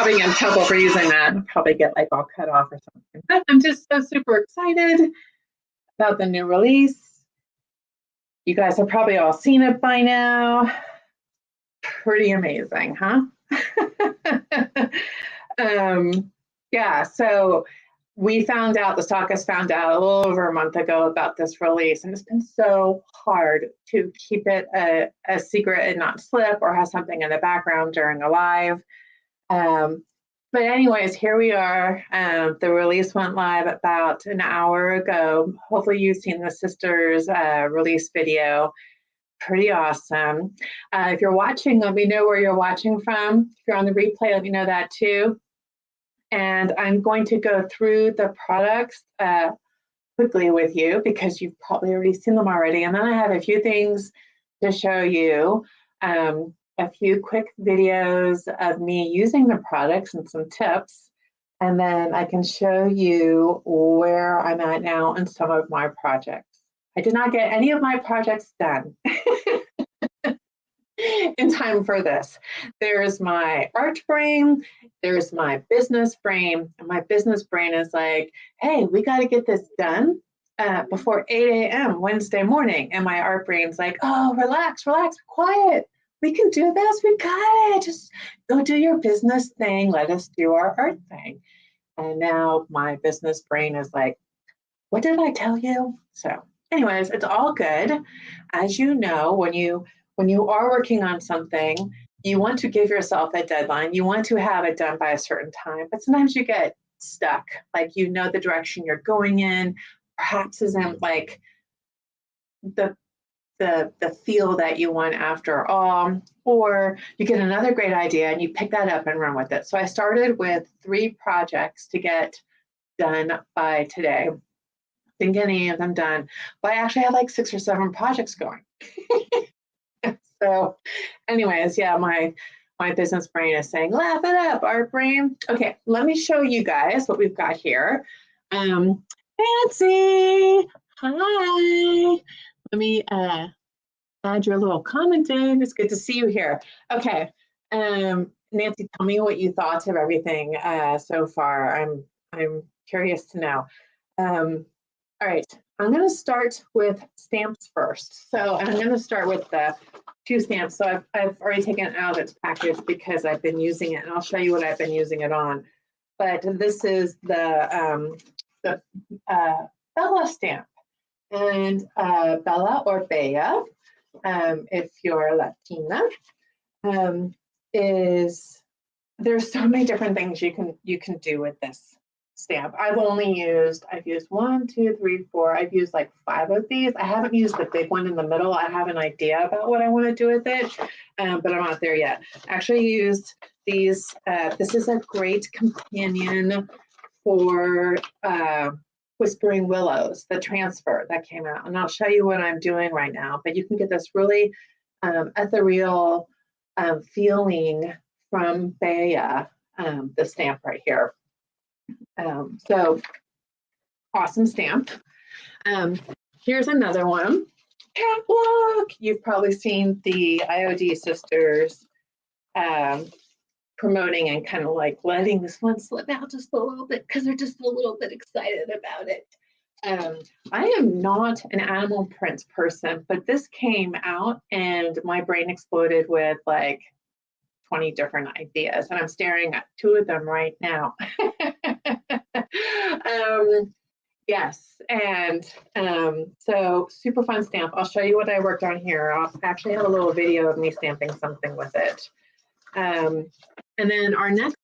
probably get in trouble for using that. I'll probably get like all cut off or something. But I'm just so super excited about the new release. You guys have probably all seen it by now. Pretty amazing, huh? Yeah, so we found out, the stockist found out a little over a month ago about this release, and it's been so hard to keep it a secret and not slip or have something in the background during a live. But anyways, here we are. The release went live about an hour ago. Hopefully you've seen the sisters release video. Pretty awesome. If you're watching, let me know where you're watching from. If you're on the replay, let me know that too. And I'm going to go through the products quickly with you because you've probably already seen them already. And then I have a few things to show you, a few quick videos of me using the products and some tips. And then I can show you where I'm at now in some of my projects. I did not get any of my projects done in time for this. There's my art brain, there's my business brain, and my business brain is like, hey, we got to get this done before 8 a.m. Wednesday morning. And my art brain's like, oh, relax, quiet. We can do this, we got it. Just go do your business thing. Let us do our art thing. And now my business brain is like, what did I tell you? So anyways, it's all good. As you know, when you are working on something, you want to give yourself a deadline. You want to have it done by a certain time, but sometimes you get stuck. Like, you know, the direction you're going in perhaps isn't like the feel that you want after all, or you get another great idea and you pick that up and run with it. So I started with 3 projects to get done by today. Didn't get any of them done, but I actually had like 6 or 7 projects going. So anyways, yeah, my business brain is saying, laugh it up, art brain. Okay, let me show you guys what we've got here. Nancy, hi. Let me add your little comment in. It's good to see you here. Okay, Nancy, tell me what you thought of everything so far. I'm curious to know. All right, I'm going to start with stamps first. So I'm going to start with the 2 stamps. So I've already taken it out of its package because I've been using it, and I'll show you what I've been using it on. But this is the Bella stamp, and Bella or Bea, if you're Latina, there's so many different things you can do with this stamp. I've used 1, 2, 3, 4. I've used like 5 of these. I haven't used the big one in the middle. I have an idea about what I want to do with it, but I'm not there yet. I actually used these. This is a great companion for Whispering Willows, the transfer that came out. And I'll show you what I'm doing right now, but you can get this really ethereal feeling from Bea, the stamp right here. So awesome stamp. Here's another one. Catwalk. You've probably seen the IOD sisters promoting and kind of like letting this one slip out just a little bit because they're just a little bit excited about it. I am not an animal print person, but this came out and my brain exploded with like 20 different ideas, and I'm staring at 2 of them right now. Yes, and so super fun stamp. I'll show you what I worked on here. I'll actually have a little video of me stamping something with it. And then our next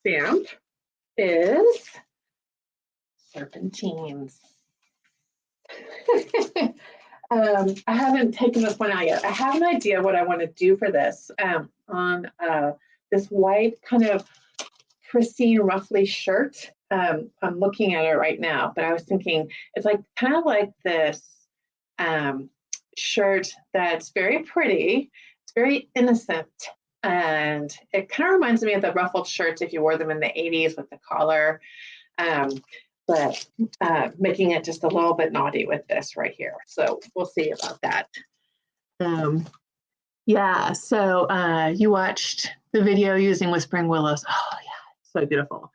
stamp is Serpentines. I haven't taken this one out yet. I have an idea what I want to do for this on this white kind of pristine ruffly shirt. I'm looking at it right now, but I was thinking it's like kind of like this shirt that's very pretty. It's very innocent, and it kind of reminds me of the ruffled shirts if you wore them in the 80s with the collar. But making it just a little bit naughty with this right here. So we'll see about that. Yeah, so you watched the video using Whispering Willows. Oh yeah, so beautiful.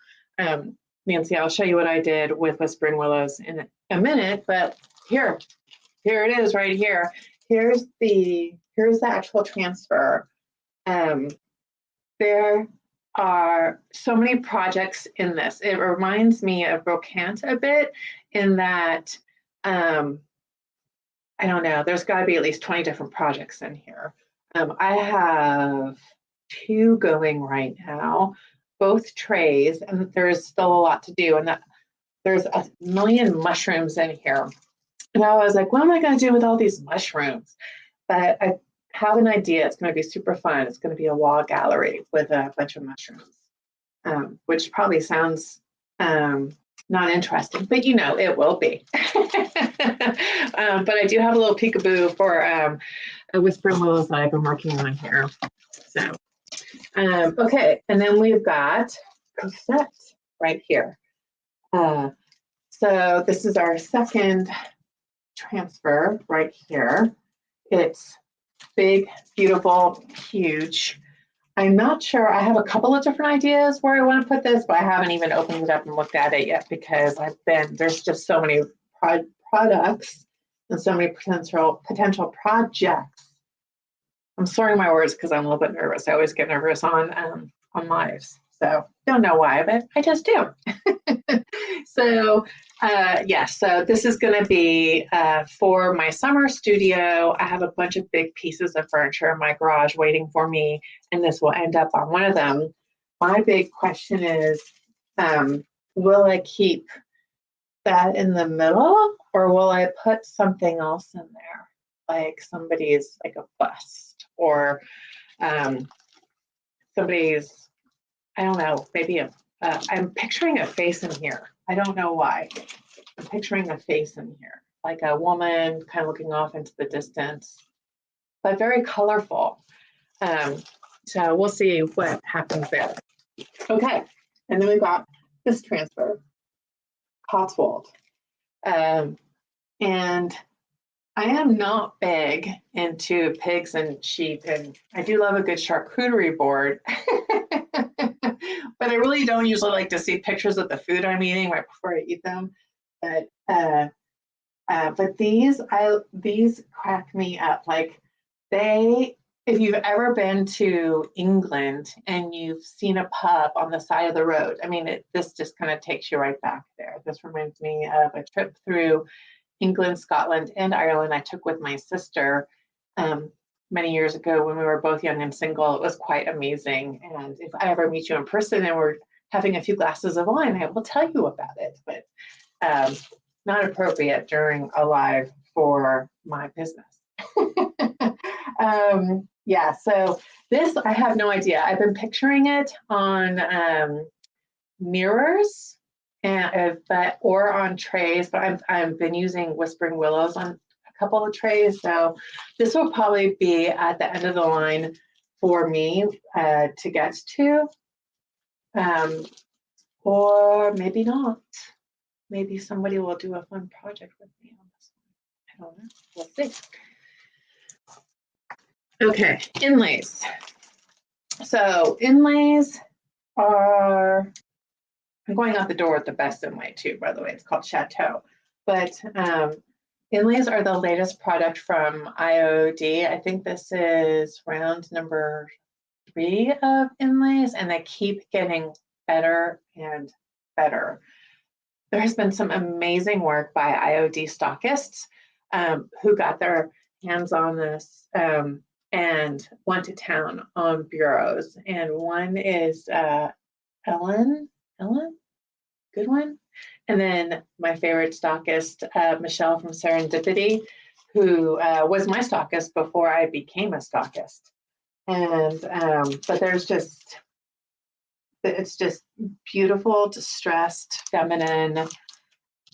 Nancy, I'll show you what I did with Whispering Willows in a minute, but here it is right here. Here's the actual transfer. There are so many projects in this. It reminds me of Brocante a bit in that, I don't know, there's got to be at least 20 different projects in here. I have 2 going right now, both trays, and there's still a lot to do. And there's a million mushrooms in here. And I was like, what am I going to do with all these mushrooms? But I have an idea. It's going to be super fun. It's going to be a wall gallery with a bunch of mushrooms, which probably sounds not interesting, but you know, it will be. But I do have a little peekaboo for a Whispering Willows that I've been working on here. So, okay, and then we've got Cosette right here. So this is our second transfer right here. It's big, beautiful, huge. I'm not sure. I have a couple of different ideas where I want to put this, but I haven't even opened it up and looked at it yet because there's just so many products and so many potential projects. I'm sorting my words because I'm a little bit nervous. I always get nervous on lives. So don't know why, but I just do. So yeah, so this is going to be for my summer studio. I have a bunch of big pieces of furniture in my garage waiting for me, and this will end up on one of them. My big question is, will I keep that in the middle, or will I put something else in there, like somebody's, like a bust, or somebody's, I don't know, maybe I'm picturing a face in here. I don't know why. I'm picturing a face in here, like a woman kind of looking off into the distance, but very colorful. So we'll see what happens there. Okay, and then we've got this transfer, Cotswold. And I am not big into pigs and sheep, and I do love a good charcuterie board. But I really don't usually like to see pictures of the food I'm eating right before I eat them. But these crack me up. Like if you've ever been to England and you've seen a pub on the side of the road, I mean, this just kind of takes you right back there. This reminds me of a trip through England, Scotland, and Ireland I took with my sister many years ago when we were both young and single. It was quite amazing. And if I ever meet you in person and we're having a few glasses of wine, I will tell you about it, but not appropriate during a live for my business. Yeah, so this, I have no idea. I've been picturing it on mirrors or on trays, but I've been using Whispering Willows on a couple of trays. So this will probably be at the end of the line for me to get to, or maybe not. Maybe somebody will do a fun project with me on this one. I don't know. We'll see. Okay, inlays. So inlays are, I'm going out the door with the best inlay too, by the way. It's called Chateau. But inlays are the latest product from IOD. I think this is round number 3 of inlays, and they keep getting better and better. There has been some amazing work by IOD stockists who got their hands on this and went to town on bureaus. And one is Ellen, good one. And then my favorite stockist, Michelle from Serendipity, who was my stockist before I became a stockist. And but it's just beautiful, distressed, feminine,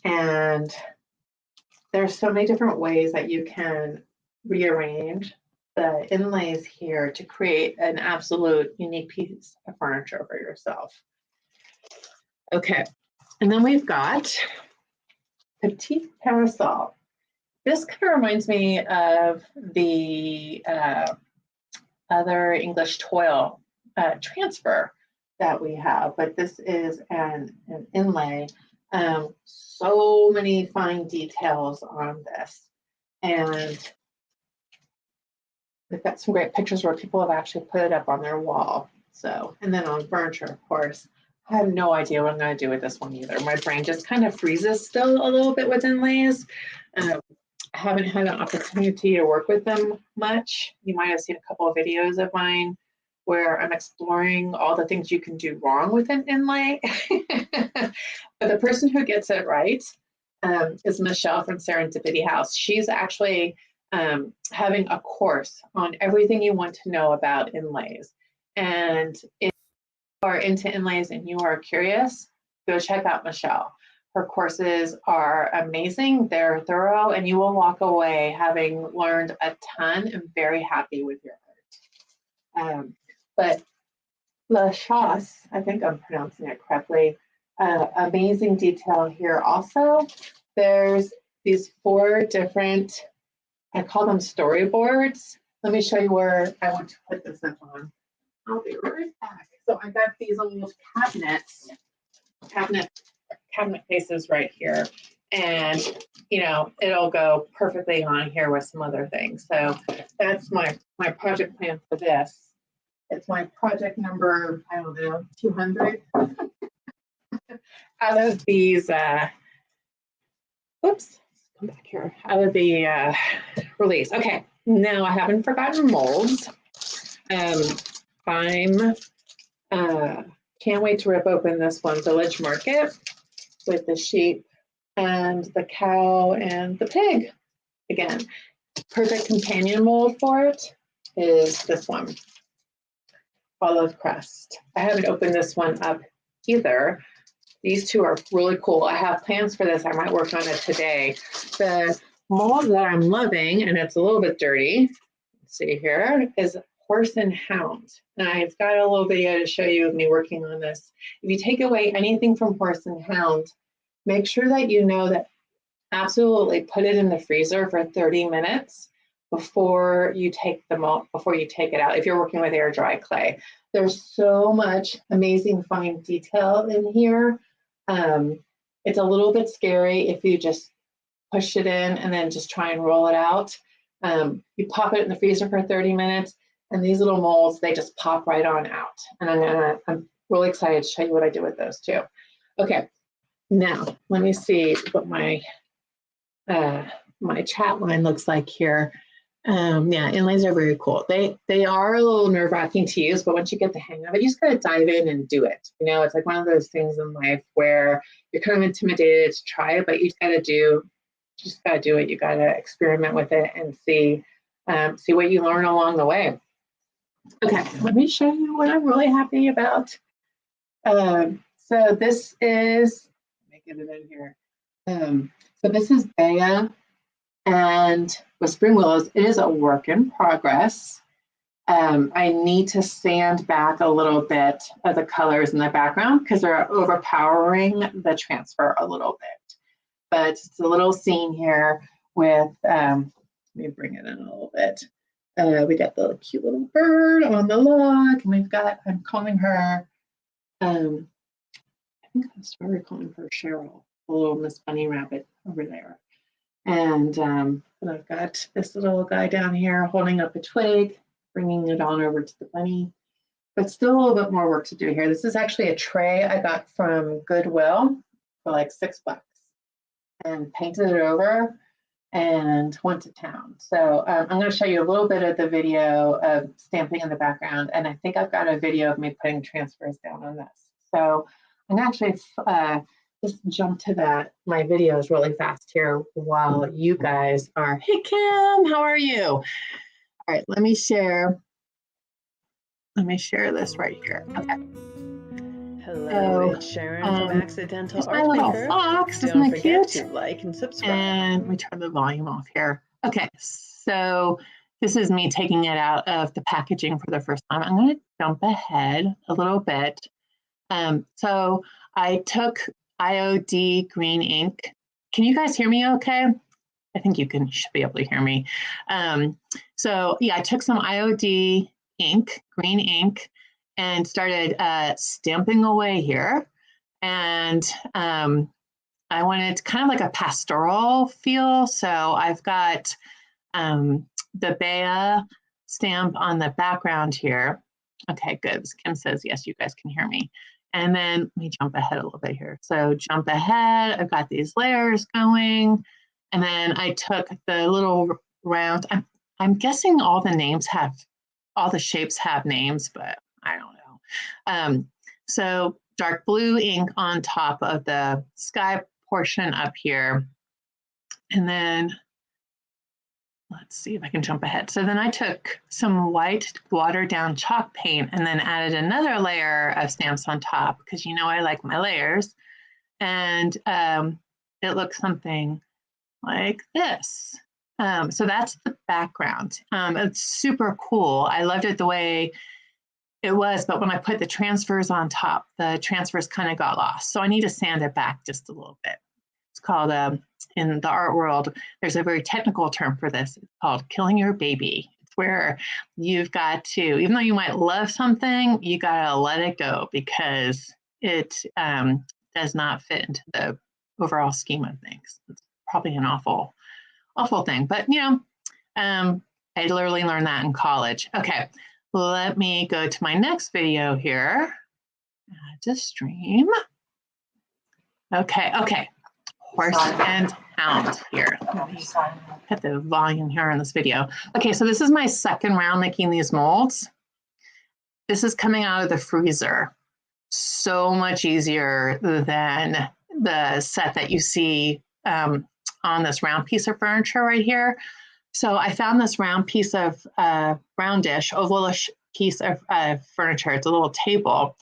and there's so many different ways that you can rearrange the inlays here to create an absolute unique piece of furniture for yourself. Okay, and then we've got Petite Parasol. This kind of reminds me of the other English toil transfer. that we have, but this is an inlay. So many fine details on this. And we've got some great pictures where people have actually put it up on their wall. So, and then on furniture, of course. I have no idea what I'm going to do with this one either. My brain just kind of freezes still a little bit with inlays. I haven't had an opportunity to work with them much. You might have seen a couple of videos of mine where I'm exploring all the things you can do wrong with an inlay. But the person who gets it right is Michelle from Serendipity House. She's actually having a course on everything you want to know about inlays. And if you are into inlays and you are curious, go check out Michelle. Her courses are amazing, they're thorough, and you will walk away having learned a ton and very happy with your art. But La Chasse, I think I'm pronouncing it correctly, amazing detail here also. There's these 4 different, I call them storyboards. Let me show you where I want to put this up on. I'll be right back. So I got these little cabinet faces right here. And, you know, it'll go perfectly on here with some other things. So that's my project plan for this. It's my project number, I don't know, 200 out of these, oops, come back here, out of the release. Okay, now I haven't forgotten molds. I'm can't wait to rip open this one, Village Market, with the sheep and the cow and the pig. Again, perfect companion mold for it is this one, Olive Crest. I haven't opened this one up either. These 2 are really cool. I have plans for this. I might work on it today. The mold that I'm loving, and it's a little bit dirty, let's see here, is Horse and Hound. And I've got a little video to show you of me working on this. If you take away anything from Horse and Hound, make sure that you know that absolutely put it in the freezer for 30 minutes before you take it out, if you're working with air dry clay. There's so much amazing fine detail in here. It's a little bit scary if you just push it in and then just try and roll it out. You pop it in the freezer for 30 minutes and these little molds, they just pop right on out. And I'm really excited to show you what I do with those too. Okay, now let me see what my chat line looks like here. Yeah, inlays are very cool. They are a little nerve-wracking to use, but once you get the hang of it, you just gotta dive in and do it. You know, it's like one of those things in life where you're kind of intimidated to try it, but you just gotta do it. You gotta experiment with it and see what you learn along the way. Okay, let me show you what I'm really happy about. So this is, let me get it in here. So this is Bea and with Spring Willows. It is a work in progress. I need to sand back a little bit of the colors in the background because they're overpowering the transfer a little bit. But it's a little scene here with, let me bring it in a little bit. We got the cute little bird on the log, and we've got, I'm calling her, I think I started calling her Cheryl, the little Miss Bunny Rabbit over there. And I've got this little guy down here holding up a twig, bringing it on over to the bunny. But still a little bit more work to do here. This is actually a tray I got from Goodwill for like $6 and painted it over and went to town. So I'm going to show you a little bit of the video of stamping in the background, and I think I've got a video of me putting transfers down on this. So I'm going to actually just jump to that, my videos really fast here while you guys are, hey Kim, how are you? All right, let me share this right here. Okay. Hello, it's Sharon from Accidental ArtMaker. My little fox, isn't that cute? To like and subscribe. And let me turn the volume off here. Okay, so this is me taking it out of the packaging for the first time. I'm going to jump ahead a little bit. So I took IOD green ink. Can you guys hear me okay? I think you should be able to hear me. So yeah, I took some IOD ink, green ink, and started stamping away here. And I wanted kind of like a pastoral feel. So I've got the Bea stamp on the background here. Okay, good. Kim says, yes, you guys can hear me. And then let me jump ahead a little bit here. So jump ahead, I've got these layers going. And then I took the little round, I'm guessing all the shapes have names, but I don't know. So dark blue ink on top of the sky portion up here. And then let's see if I can jump ahead. So then I took some white watered down chalk paint and then added another layer of stamps on top because you know I like my layers. And it looks something like this. So that's the background. It's super cool. I loved it the way it was, but when I put the transfers on top, the transfers kind of got lost. So I need to sand it back just a little bit. It's called, in the art world, there's a very technical term for this. It's called killing your baby. It's where you've got to, even though you might love something, you got to let it go because it does not fit into the overall scheme of things. It's probably an awful thing, but you know, I literally learned that in college. Okay, let me go to my next video here. Add to stream. Okay. Horse and Hound here. Let me put the volume here on this video. Okay, so this is my second round making these molds. This is coming out of the freezer. So much easier than the set that you see on this round piece of furniture right here. So I found this round piece of roundish, ovalish piece of furniture. It's a little table.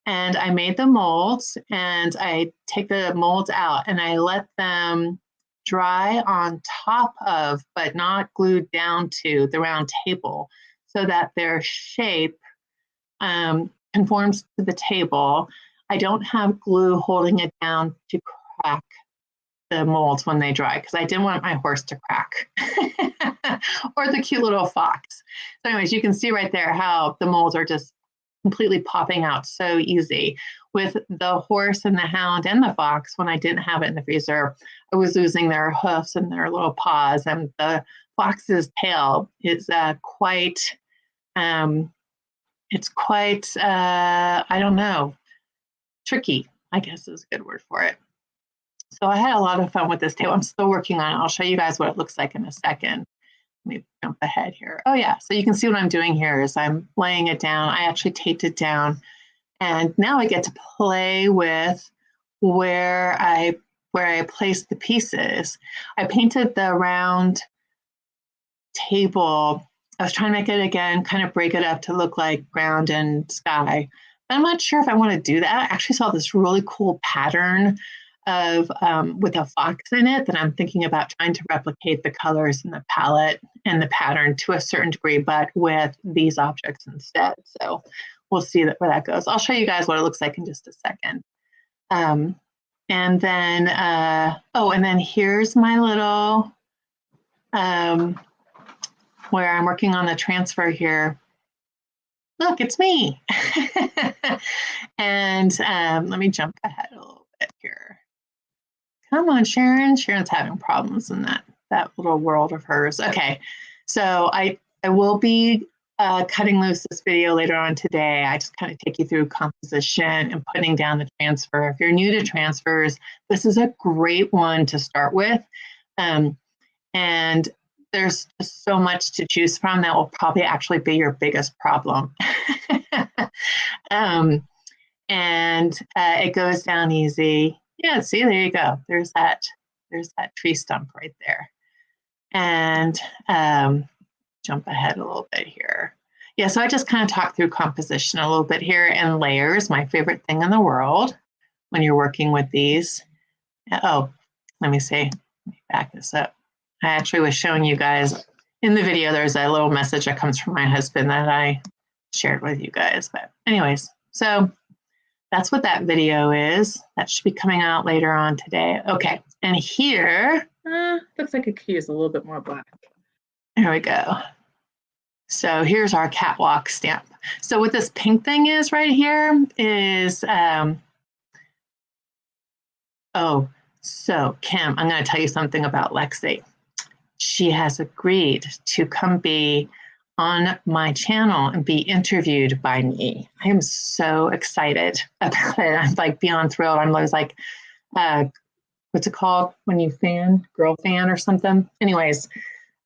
And I made the molds and I take the molds out and I let them dry on top of, but not glued down to the round table so that their shape conforms to the table. I don't have glue holding it down to crack the molds when they dry because I didn't want my horse to crack or the cute little fox. So anyways, you can see right there how the molds are just completely popping out so easy. With the horse and the hound and the fox, when I didn't have it in the freezer, I was losing their hoofs and their little paws, and the fox's tail is quite, it's quite, I don't know, tricky, I guess is a good word for it. So I had a lot of fun with this table. I'm still working on it. I'll show you guys what it looks like in a second. Let me jump ahead here. Oh yeah, so you can see what I'm doing here is I'm laying it down. I actually taped it down. And now I get to play with where I place the pieces. I painted the round table. I was trying to make it again, kind of break it up to look like ground and sky. But I'm not sure if I want to do that. I actually saw this really cool pattern of with a fox in it that I'm thinking about trying to replicate the colors and the palette and the pattern to a certain degree, but with these objects instead. So we'll see where that goes. I'll show you guys what it looks like in just a second. And then, and then here's my little, where I'm working on the transfer here. Look, it's me. And let me jump ahead a little bit here. Come on, Sharon. Sharon's having problems in that little world of hers. Okay, so I will be cutting loose this video later on today. I just kind of take you through composition and putting down the transfer. If you're new to transfers, this is a great one to start with. And there's just so much to choose from that will probably actually be your biggest problem. And it goes down easy. Yeah, see, there you go. There's that tree stump right there. And jump ahead a little bit here. Yeah, so I just kind of talked through composition a little bit here, and layers, my favorite thing in the world when you're working with these. Oh, let me back this up. I actually was showing you guys in the video, there's a little message that comes from my husband that I shared with you guys. But anyways, so that's what that video is. That should be coming out later on today. Okay, and here, looks like it could use a little bit more black. There we go. So here's our catwalk stamp. So what this pink thing is right here is, so Kim, I'm going to tell you something about Lexi. She has agreed to come be on my channel and be interviewed by me. I am so excited about it. I'm like beyond thrilled. I'm always like, what's it called when you girl fan or something? Anyways,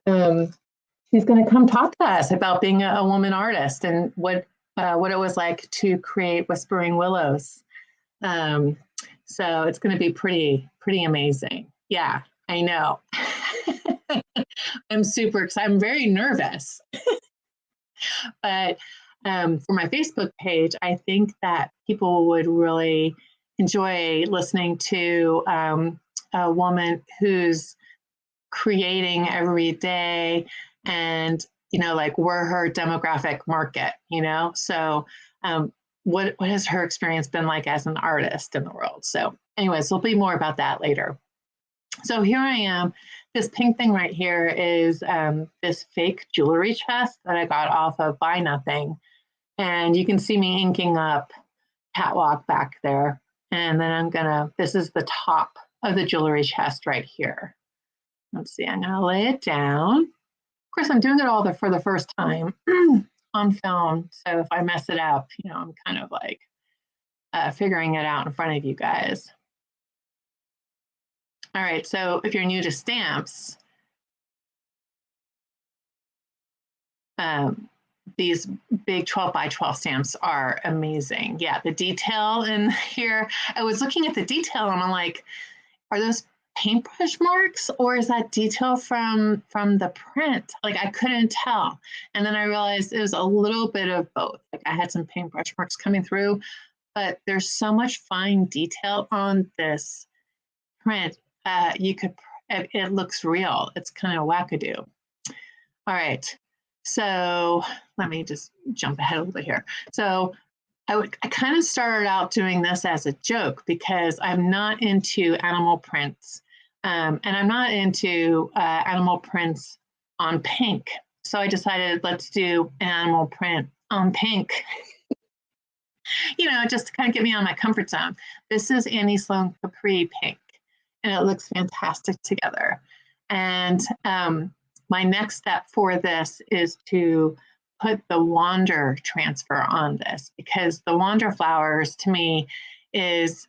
she's going to come talk to us about being a woman artist and what it was like to create Whispering Willows. So it's going to be pretty amazing. Yeah, I know. I'm super excited. I'm very nervous. But for my Facebook page, I think that people would really enjoy listening to a woman who's creating every day, and like we're her demographic market. So what has her experience been like as an artist in the world? So anyways, there'll be more about that later. So here I am. This pink thing right here is this fake jewelry chest that I got off of Buy Nothing. And you can see me inking up Catwalk back there. And then this is the top of the jewelry chest right here. Let's see, I'm gonna lay it down. Of course, I'm doing it all for the first time on film. So if I mess it up, I'm kind of like figuring it out in front of you guys. All right, so if you're new to stamps, these big 12 by 12 stamps are amazing. Yeah, the detail in here, I was looking at the detail and I'm like, are those paintbrush marks or is that detail from the print? Like I couldn't tell. And then I realized it was a little bit of both. Like I had some paintbrush marks coming through, but there's so much fine detail on this print. It looks real. It's kind of wackadoo. All right, so let me just jump ahead a little bit here. So I kind of started out doing this as a joke because I'm not into animal prints, and I'm not into animal prints on pink. So I decided let's do an animal print on pink. Just to kind of get me out of my comfort zone. This is Annie Sloan Capri pink, and it looks fantastic together. And my next step for this is to put the Wander transfer on this, because the Wander flowers to me was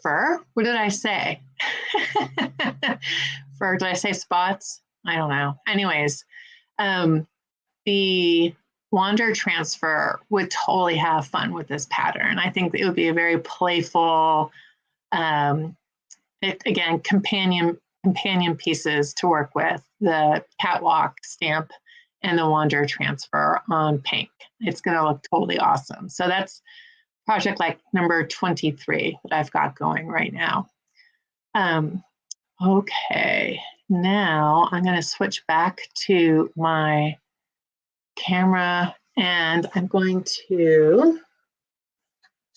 fur. What did I say? Fur. Did I say spots? I don't know. Anyways, the Wander transfer would totally have fun with this pattern. I think it would be a very playful, again, companion pieces to work with, the Catwalk stamp and the Wander transfer on pink. It's going to look totally awesome. So that's project like number 23 that I've got going right now. Okay, now I'm going to switch back to my camera and I'm going to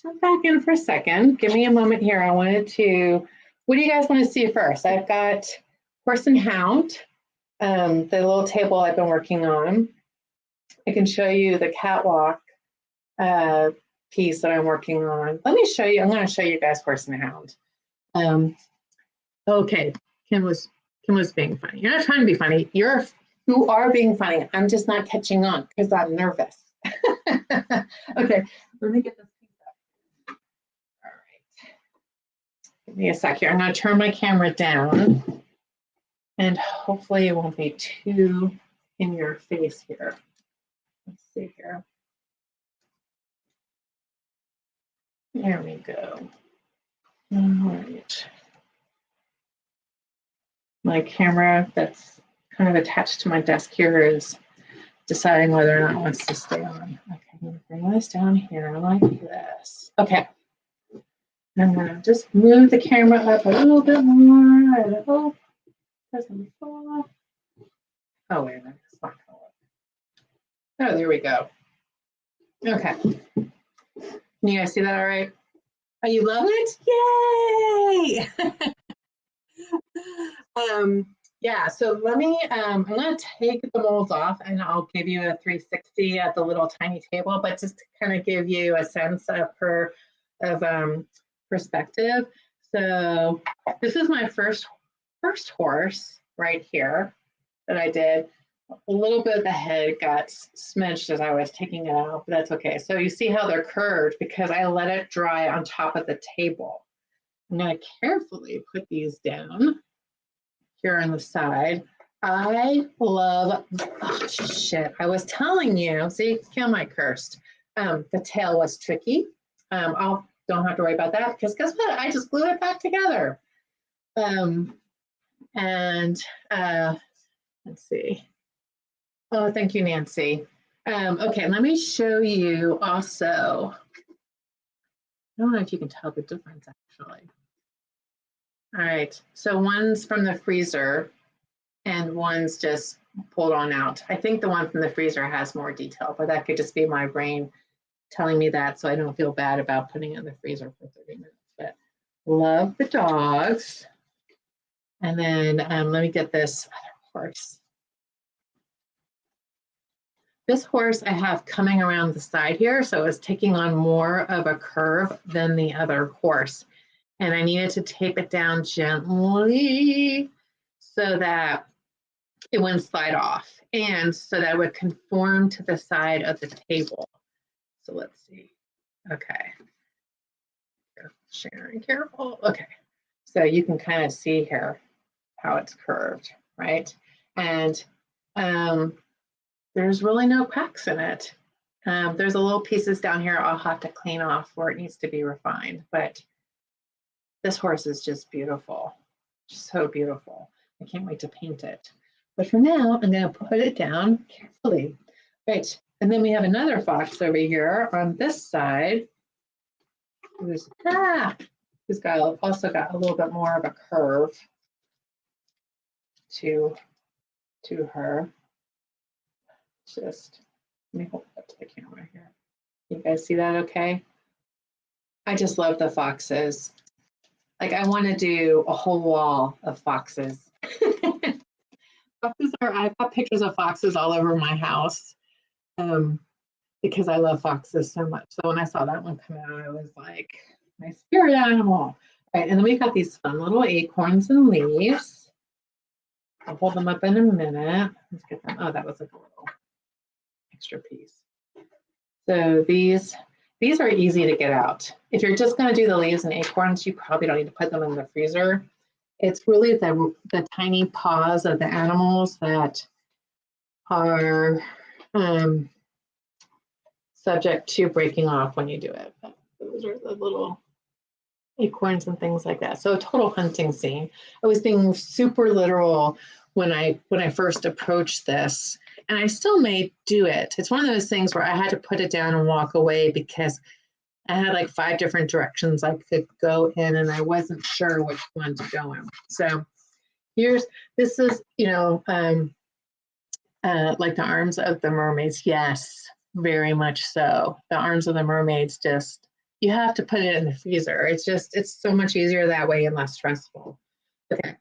jump back in for a second. Give me a moment here. I wanted to, what do you guys want to see first? I've got Horse and Hound, the little table I've been working on. I can show you the Catwalk piece that I'm working on. Let me show you, I'm going to show you guys Horse and Hound. Okay, Kim was being funny. You're not trying to be funny. You are being funny. I'm just not catching on because I'm nervous. Okay, let me get this piece up. All right. Give me a sec here. I'm going to turn my camera down and hopefully it won't be too in your face here. Let's see here. There we go. All right. My camera that's kind of attached to my desk here is deciding whether or not it wants to stay on. Okay, I'm going to bring this down here like this. Okay. I'm going to just move the camera up a little bit more. I hope it doesn't fall. Oh, wait a minute. It's not going to work. Oh, there we go. Okay. Can you guys see that all right? Oh, you love it? Yay! Yeah, so let me, I'm going to take the molds off and I'll give you a 360 at the little tiny table, but just to kind of give you a sense of her, of perspective. So this is my first horse right here that I did. A little bit of the head got smidged as I was taking it out, but that's okay. So you see how they're curved because I let it dry on top of the table. I'm going to carefully put these down here on the side. I love, oh shit, I was telling you, see, kill my cursed. The tail was tricky. I'll don't have to worry about that because guess what? I just glued it back together. And let's see. Oh, thank you, Nancy. Okay, let me show you also. I don't know if you can tell the difference actually. All right, so one's from the freezer and one's just pulled on out. I think the one from the freezer has more detail, but that could just be my brain telling me that, so I don't feel bad about putting it in the freezer for 30 minutes. But love the dogs. And then let me get this other horse. This horse I have coming around the side here, so it's taking on more of a curve than the other horse. And I needed to tape it down gently so that it wouldn't slide off and so that it would conform to the side of the table. So let's see. Okay. Sharon, careful. Okay. So you can kind of see here how it's curved, right? And there's really no cracks in it. There's a little pieces down here I'll have to clean off where it needs to be refined, but this horse is just beautiful, so beautiful. I can't wait to paint it. But for now, I'm going to put it down carefully. Right, and then we have another fox over here on this side who's also got a little bit more of a curve to her. Just let me hold it up to the camera here. You guys see that okay? I just love the foxes. Like I want to do a whole wall of foxes. I've got pictures of foxes all over my house because I love foxes so much. So when I saw that one come out, I was like, my spirit animal. All right, and then we've got these fun little acorns and leaves. I'll hold them up in a minute. Let's get them. Oh, that was like a little extra piece. So these are easy to get out. If you're just going to do the leaves and acorns, you probably don't need to put them in the freezer. It's really the tiny paws of the animals that are subject to breaking off when you do it. But those are the little acorns and things like that. So a total hunting scene. I was being super literal when I first approached this, and I still may do it. It's one of those things where I had to put it down and walk away because I had like 5 different directions I could go in, and I wasn't sure which one to go in. So this is, like the arms of the mermaids. Yes, very much so. The arms of the mermaids, just, you have to put it in the freezer. It's so much easier that way and less stressful. Okay,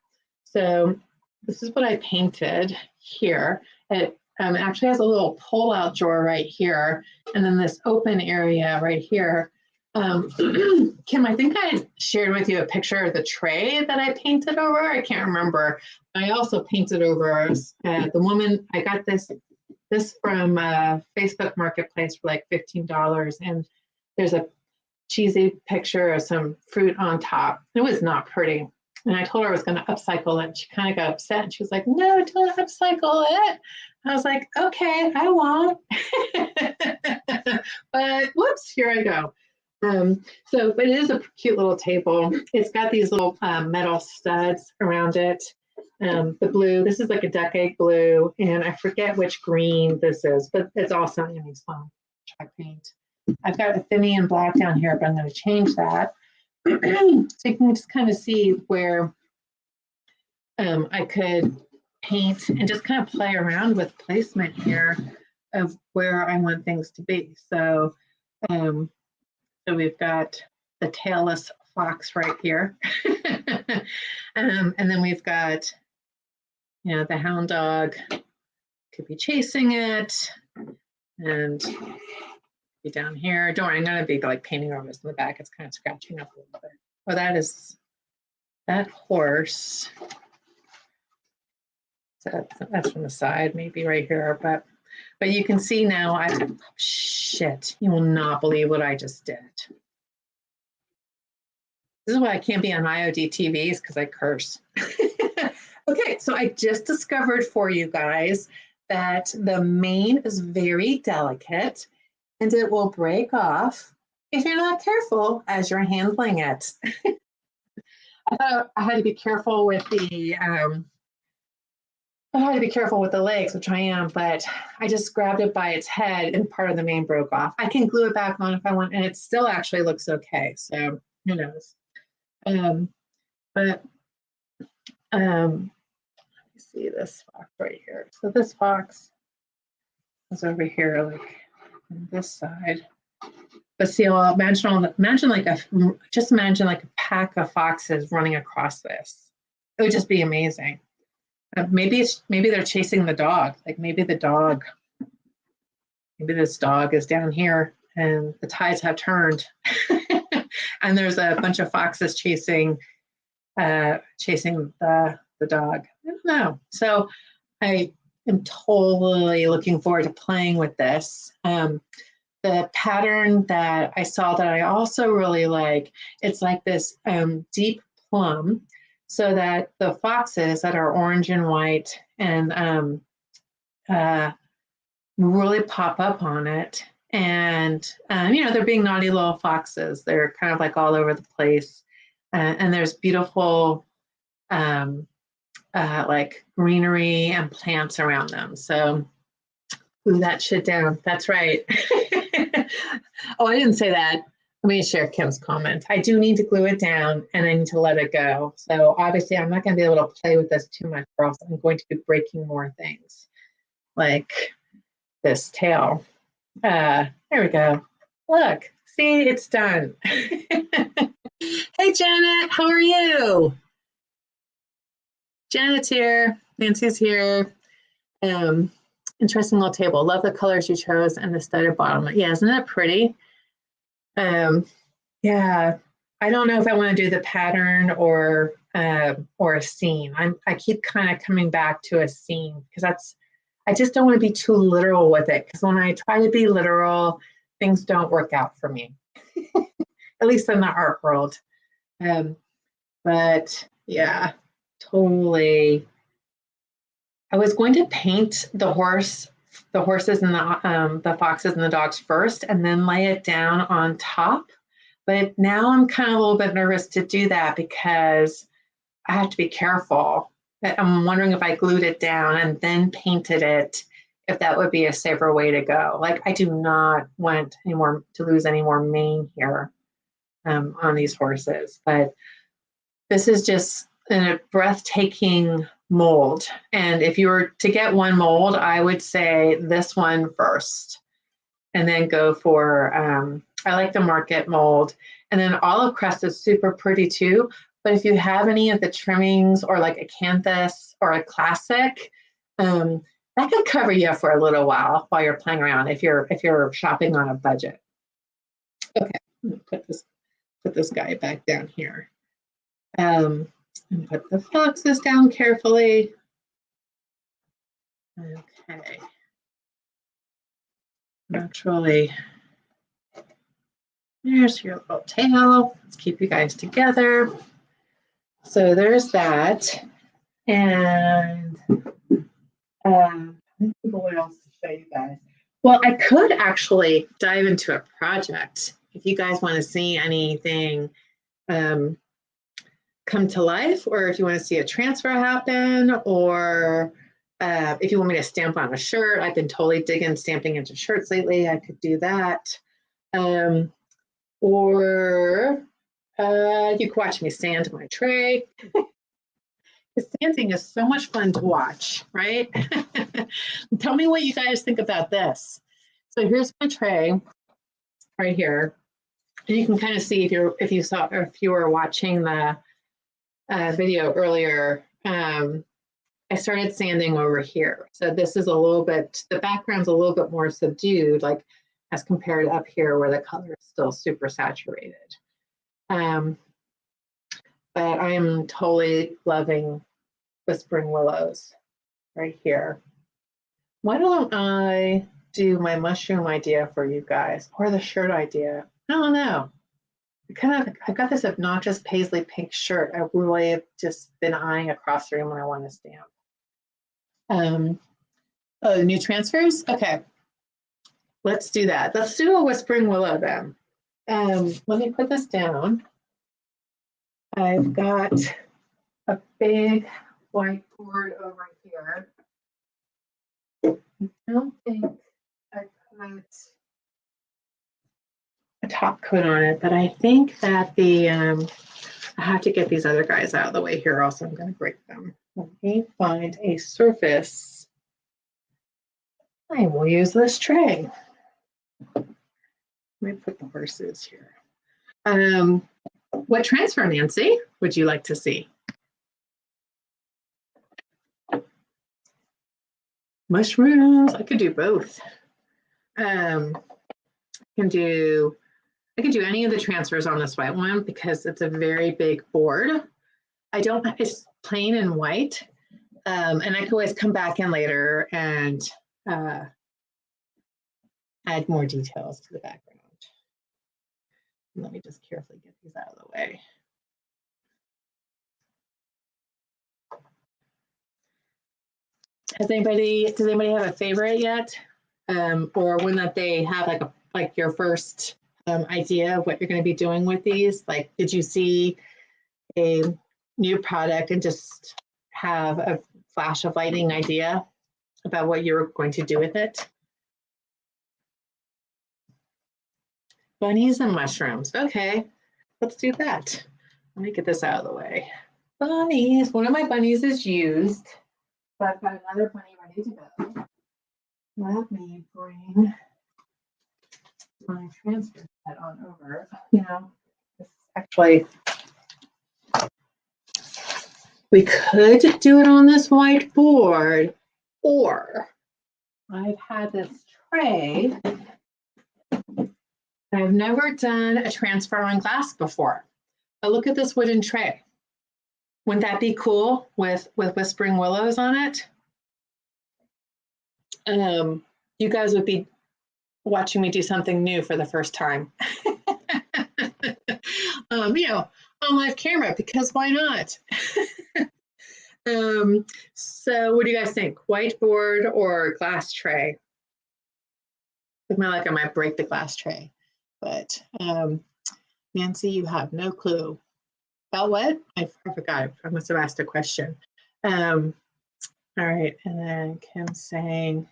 so this is what I painted here. It actually has a little pull-out drawer right here, and then this open area right here. Kim, I think I shared with you a picture of the tray that I painted over. I can't remember. I also painted over the woman. I got this from Facebook Marketplace for like $15, and there's a cheesy picture of some fruit on top. It was not pretty. And I told her I was going to upcycle it. She kind of got upset, and she was like, "No, don't upcycle it." I was like, "Okay, I won't." But whoops, here I go. But it is a cute little table. It's got these little metal studs around it. The blue, this is like a duck egg blue, and I forget which green this is, but it's also in these fun chalk paint. I've got Athenian black down here, but I'm going to change that. So you can just kind of see where I could paint and just kind of play around with placement here of where I want things to be. So we've got the tailless fox right here. And then we've got you know, the hound dog could be chasing it, and be down here. Don't worry, I'm gonna be like painting over this in the back. It's kind of scratching up a little bit. Oh, that is that horse. So that's from the side, maybe right here, but you can see now. Shit, you will not believe what I just did. This is why I can't be on IOD TVs, because I curse. Okay, so I just discovered for you guys that the mane is very delicate and it will break off if you're not careful as you're handling it. I thought I had to be careful with the legs, which I am, but I just grabbed it by its head and part of the mane broke off. I can glue it back on if I want, and it still actually looks okay. So who knows? But let me see this fox right here. So this fox is over here, like on this side. But see, imagine like a pack of foxes running across this. It would just be amazing. Maybe they're chasing the dog. Like maybe this dog is down here and the tides have turned, and there's a bunch of foxes chasing the dog. I don't know. So I am totally looking forward to playing with this. The pattern that I saw that I also really like, it's like this deep plum, so that the foxes that are orange and white and really pop up on it. And, you know, they're being naughty little foxes. They're kind of like all over the place. And there's beautiful like greenery and plants around them. So glue that shit down. That's right. Oh, I didn't say that. Let me share Kim's comment. I do need to glue it down and I need to let it go. So obviously I'm not going to be able to play with this too much, or else I'm going to be breaking more things like this tail. There we go. Look, see, it's done. Hey, Janet, how are you? Janet's here. Nancy's here. Interesting little table. Love the colors you chose and the studded bottom. Yeah, isn't that pretty? Yeah, I don't know if I want to do the pattern or a scene. I keep kind of coming back to a scene because I just don't want to be too literal with it, because when I try to be literal, things don't work out for me, at least in the art world. But yeah, totally. I was going to paint the horses and the foxes and the dogs first, and then lay it down on top. But now I'm kind of a little bit nervous to do that because I have to be careful. I'm wondering if I glued it down and then painted it, if that would be a safer way to go. Like, I do not want to lose any more mane here on these horses. But this is just a breathtaking mold. And if you were to get one mold, I would say this one first, and then go for, I like the market mold. And then olive crest is super pretty too. But if you have any of the trimmings or like a canthus or a classic, that could cover you for a little while you're playing around, if you're shopping on a budget. Okay, I'm gonna put this guy back down here. And put the foxes down carefully. Okay. Naturally. There's your little tail. Let's keep you guys together. So there's that. And what else to show you guys? Well, I could actually dive into a project if you guys want to see anything come to life, or if you want to see a transfer happen, or if you want me to stamp on a shirt. I've been totally digging stamping into shirts lately. I could do that. Or you could watch me sand my tray. Because sanding is so much fun to watch, right? Tell me what you guys think about this. So here's my tray right here. And you can kind of see if you were watching the video earlier. I started sanding over here. So this is a little bit, the background's a little bit more subdued, like as compared to up here where the color is still super saturated. But I am totally loving Whispering Willows right here. Why don't I do my mushroom idea for you guys, or the shirt idea? I don't know. I've got this obnoxious paisley pink shirt. I really have just been eyeing across the room when I want to stamp. Oh, new transfers? Okay, let's do that. Let's do a Whispering Willow then. Let me put this down. I've got a big whiteboard over here. I don't think I put a top coat on it, but I think that the I have to get these other guys out of the way here. Also, I'm going to break them. Let me find a surface. I will use this tray. Let me put the horses here. What transfer, Nancy, would you like to see? Mushrooms. I could do both. I can do any of the transfers on this white one because it's a very big board. It's plain and white. And I can always come back in later and add more details to the background. Let me just carefully get these out of the way. Does anybody have a favorite yet? Or one that they have like your first idea of what you're going to be doing with these? Like, did you see a new product and just have a flash of lightning idea about what you're going to do with it? Bunnies and mushrooms. Okay, let's do that. Let me get this out of the way. Bunnies. One of my bunnies is used, but I've got another bunny ready to go. Let me bring my transfer set on over. You know, this actually, we could do it on this whiteboard, or I've had this tray. I've never done a transfer on glass before. But look at this wooden tray. Wouldn't that be cool with Whispering Willows on it? You guys would be watching me do something new for the first time. You know, on live camera, because why not? So what do you guys think? Whiteboard or glass tray? With my luck, I might break the glass tray. But Nancy, you have no clue. About what? I forgot. I must have asked a question. All right, and then Kim's saying,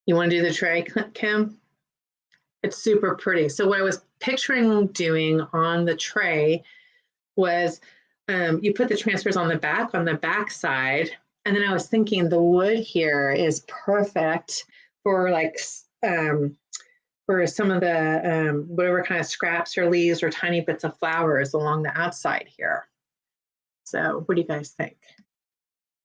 you want to do the tray, Kim? It's super pretty. So what I was picturing doing on the tray was you put the transfers on the back side, and then I was thinking the wood here is perfect for like for some of the whatever kind of scraps or leaves or tiny bits of flowers along the outside here. So what do you guys think?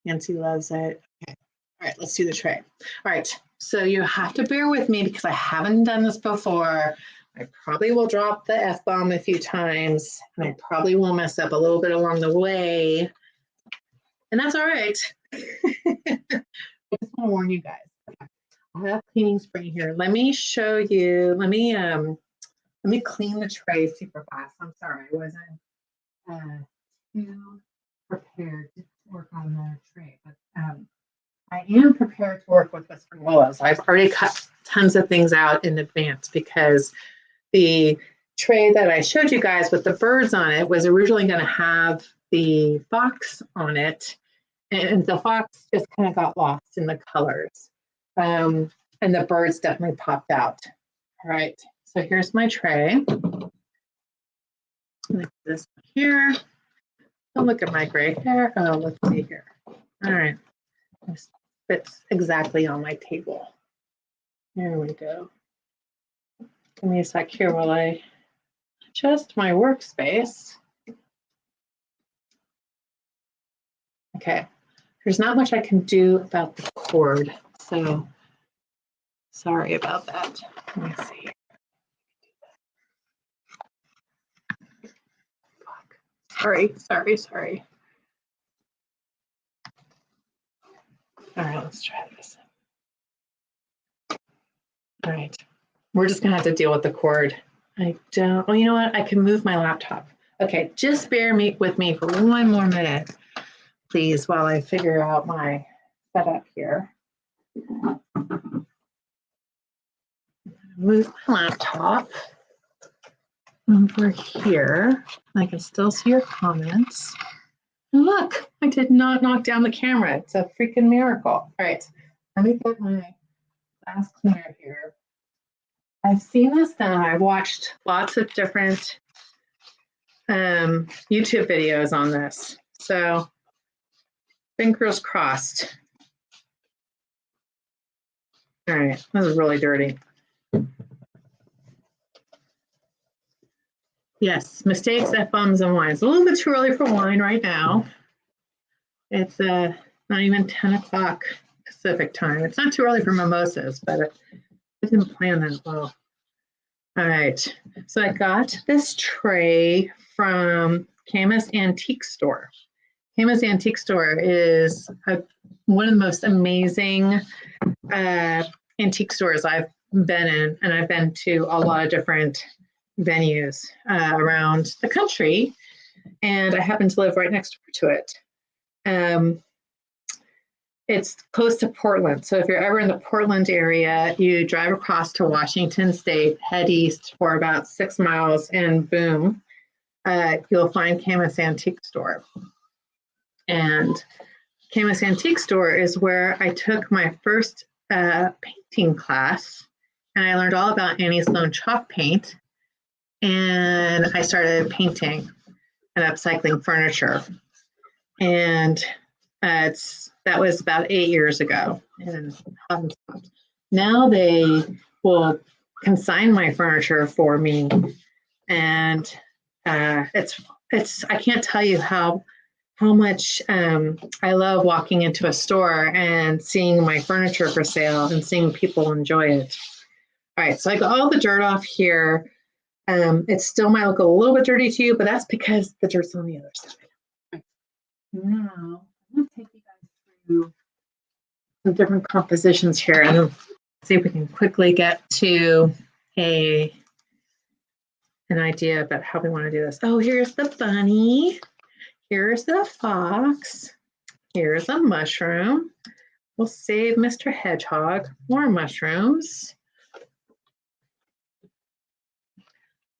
Nancy loves it. Okay. All right, let's do the tray. All right, so you have to bear with me because I haven't done this before. I probably will drop the F-bomb a few times, and I probably will mess up a little bit along the way. And that's all right. I just want to warn you guys. Okay. I have cleaning spray here. Let me show you. Let me clean the tray super fast. I'm sorry, I wasn't too prepared to work on the tray, but I am prepared to work with Whispering Willows. I've already cut tons of things out in advance because the tray that I showed you guys with the birds on it was originally going to have the fox on it, and the fox just kind of got lost in the colors. And the birds definitely popped out. All right, so here's my tray. This here. Don't look at my gray hair. Oh, let's see here. All right, this fits exactly on my table. There we go. Give me a sec here while I adjust my workspace. Okay, there's not much I can do about the cord. So sorry about that. Let me see. Sorry. All right, let's try this. All right, we're just gonna have to deal with the cord. I don't, well, you know what? I can move my laptop. Okay, just bear with me for 1 more minute, please, while I figure out my setup here. Move my laptop over here. I can still see your comments. And look, I did not knock down the camera. It's a freaking miracle. All right, let me get my glass cleaner here. I've seen this done. I've watched lots of different YouTube videos on this. So fingers crossed. All right, this is really dirty. Yes, mistakes, F-bombs, and wine. It's a little bit too early for wine right now. It's not even 10 o'clock Pacific time. It's not too early for mimosas, but I didn't plan that well. All right, so I got this tray from Camus Antique Store. Camus Antique Store is one of the most amazing antique stores I've been in, and I've been to a lot of different venues around the country, and I happen to live right next door to it. It's close to Portland, so if you're ever in the Portland area, you drive across to Washington State, head east for about 6 miles, and boom, you'll find Camus Antique Store. And Camus Antique Store is where I took my first painting class, and I learned all about Sloan chalk paint, and I started painting and upcycling furniture. And that was about 8 years ago. And now they will consign my furniture for me, and it's I can't tell you how much I love walking into a store and seeing my furniture for sale and seeing people enjoy it. All right, so I got all the dirt off here. It still might look a little bit dirty to you, but that's because the dirt's on the other side. Right. Now, I'm going to take you guys through some different compositions here and see if we can quickly get to an idea about how we want to do this. Oh, here's the bunny. Here's the fox. Here's a mushroom. We'll save Mr. Hedgehog. More mushrooms.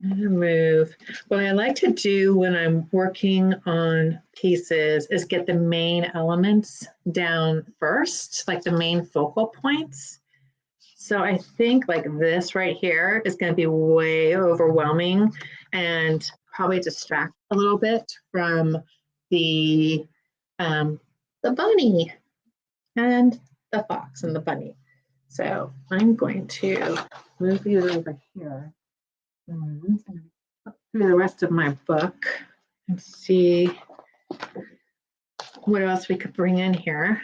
And move. What I like to do when I'm working on pieces is get the main elements down first, like the main focal points. So I think like this right here is going to be way overwhelming and probably distract a little bit from the bunny and the fox and the bunny. So I'm going to move you over here and look through the rest of my book and see what else we could bring in here.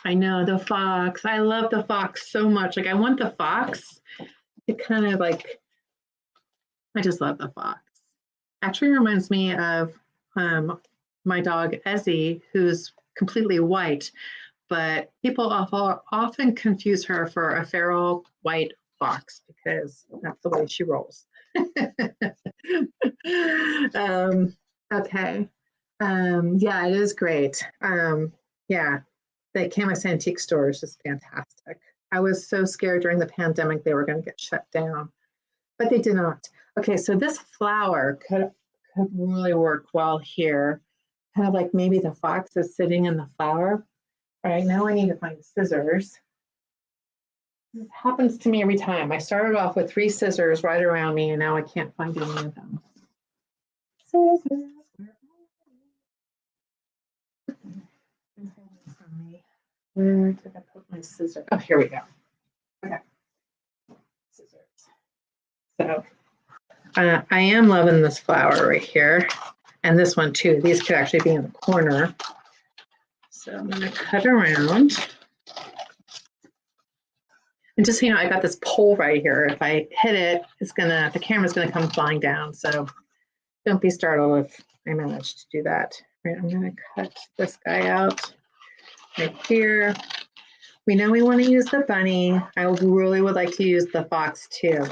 I know the fox. I love the fox so much. Like I want the fox to kind of like, I just love the fox. Actually reminds me of my dog Ezzy, who's completely white, but people often confuse her for a feral white fox because that's the way she rolls. Okay. Yeah, it is great. Yeah, the Camus Antique Store is just fantastic. I was so scared during the pandemic they were going to get shut down, but they did not. Okay, so this flower could really work well here. Kind of like maybe the fox is sitting in the flower. All right, now I need to find scissors. This happens to me every time. I started off with 3 scissors right around me, and now I can't find any of them. Scissors. Where did I put my scissors? Oh, here we go. Okay. Scissors. So I am loving this flower right here, and this one too. These could actually be in the corner. So I'm going to cut around. And just so you know, I got this pole right here. If I hit it, the camera's gonna come flying down. So don't be startled if I manage to do that. Right, I'm gonna cut this guy out right here. We know we want to use the bunny. I really would like to use the fox too.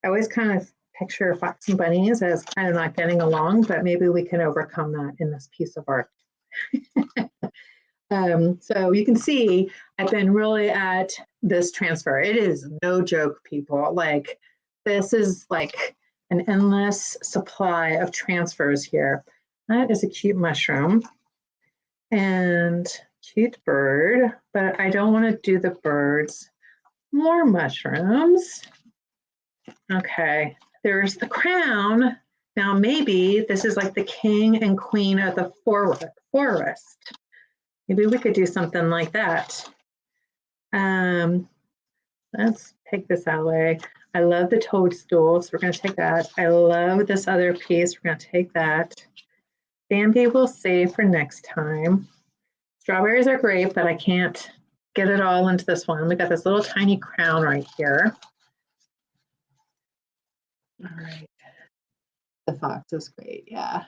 I always kind of picture fox and bunnies as kind of not getting along, but maybe we can overcome that in this piece of art. So you can see I've been really at this transfer. It is no joke, people. Like, this is like an endless supply of transfers here. That is a cute mushroom and cute bird, but I don't want to do the birds. More mushrooms. Okay, there's the crown. Now maybe this is like the king and queen of the forest. Maybe we could do something like that. Let's take this out of the way. I love the toadstool, so we're going to take that. I love this other piece. We're going to take that. Bambi we'll save for next time. Strawberries are great, but I can't get it all into this one. We got this little tiny crown right here. All right. The fox is great, yeah.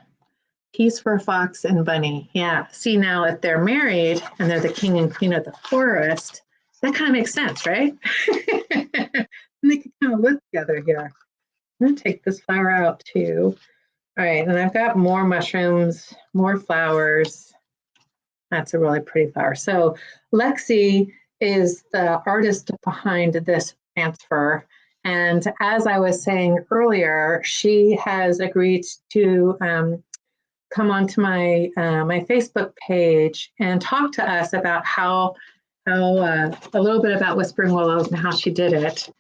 Piece for fox and bunny. Yeah. See, now if they're married and they're the king and queen of the forest, that kind of makes sense, right? And they can kind of live together here. I'm going to take this flower out too. All right. And I've got more mushrooms, more flowers. That's a really pretty flower. So Lexi is the artist behind this transfer. And as I was saying earlier, she has agreed to come onto my my Facebook page and talk to us about how a little bit about Whispering Willows and how she did it,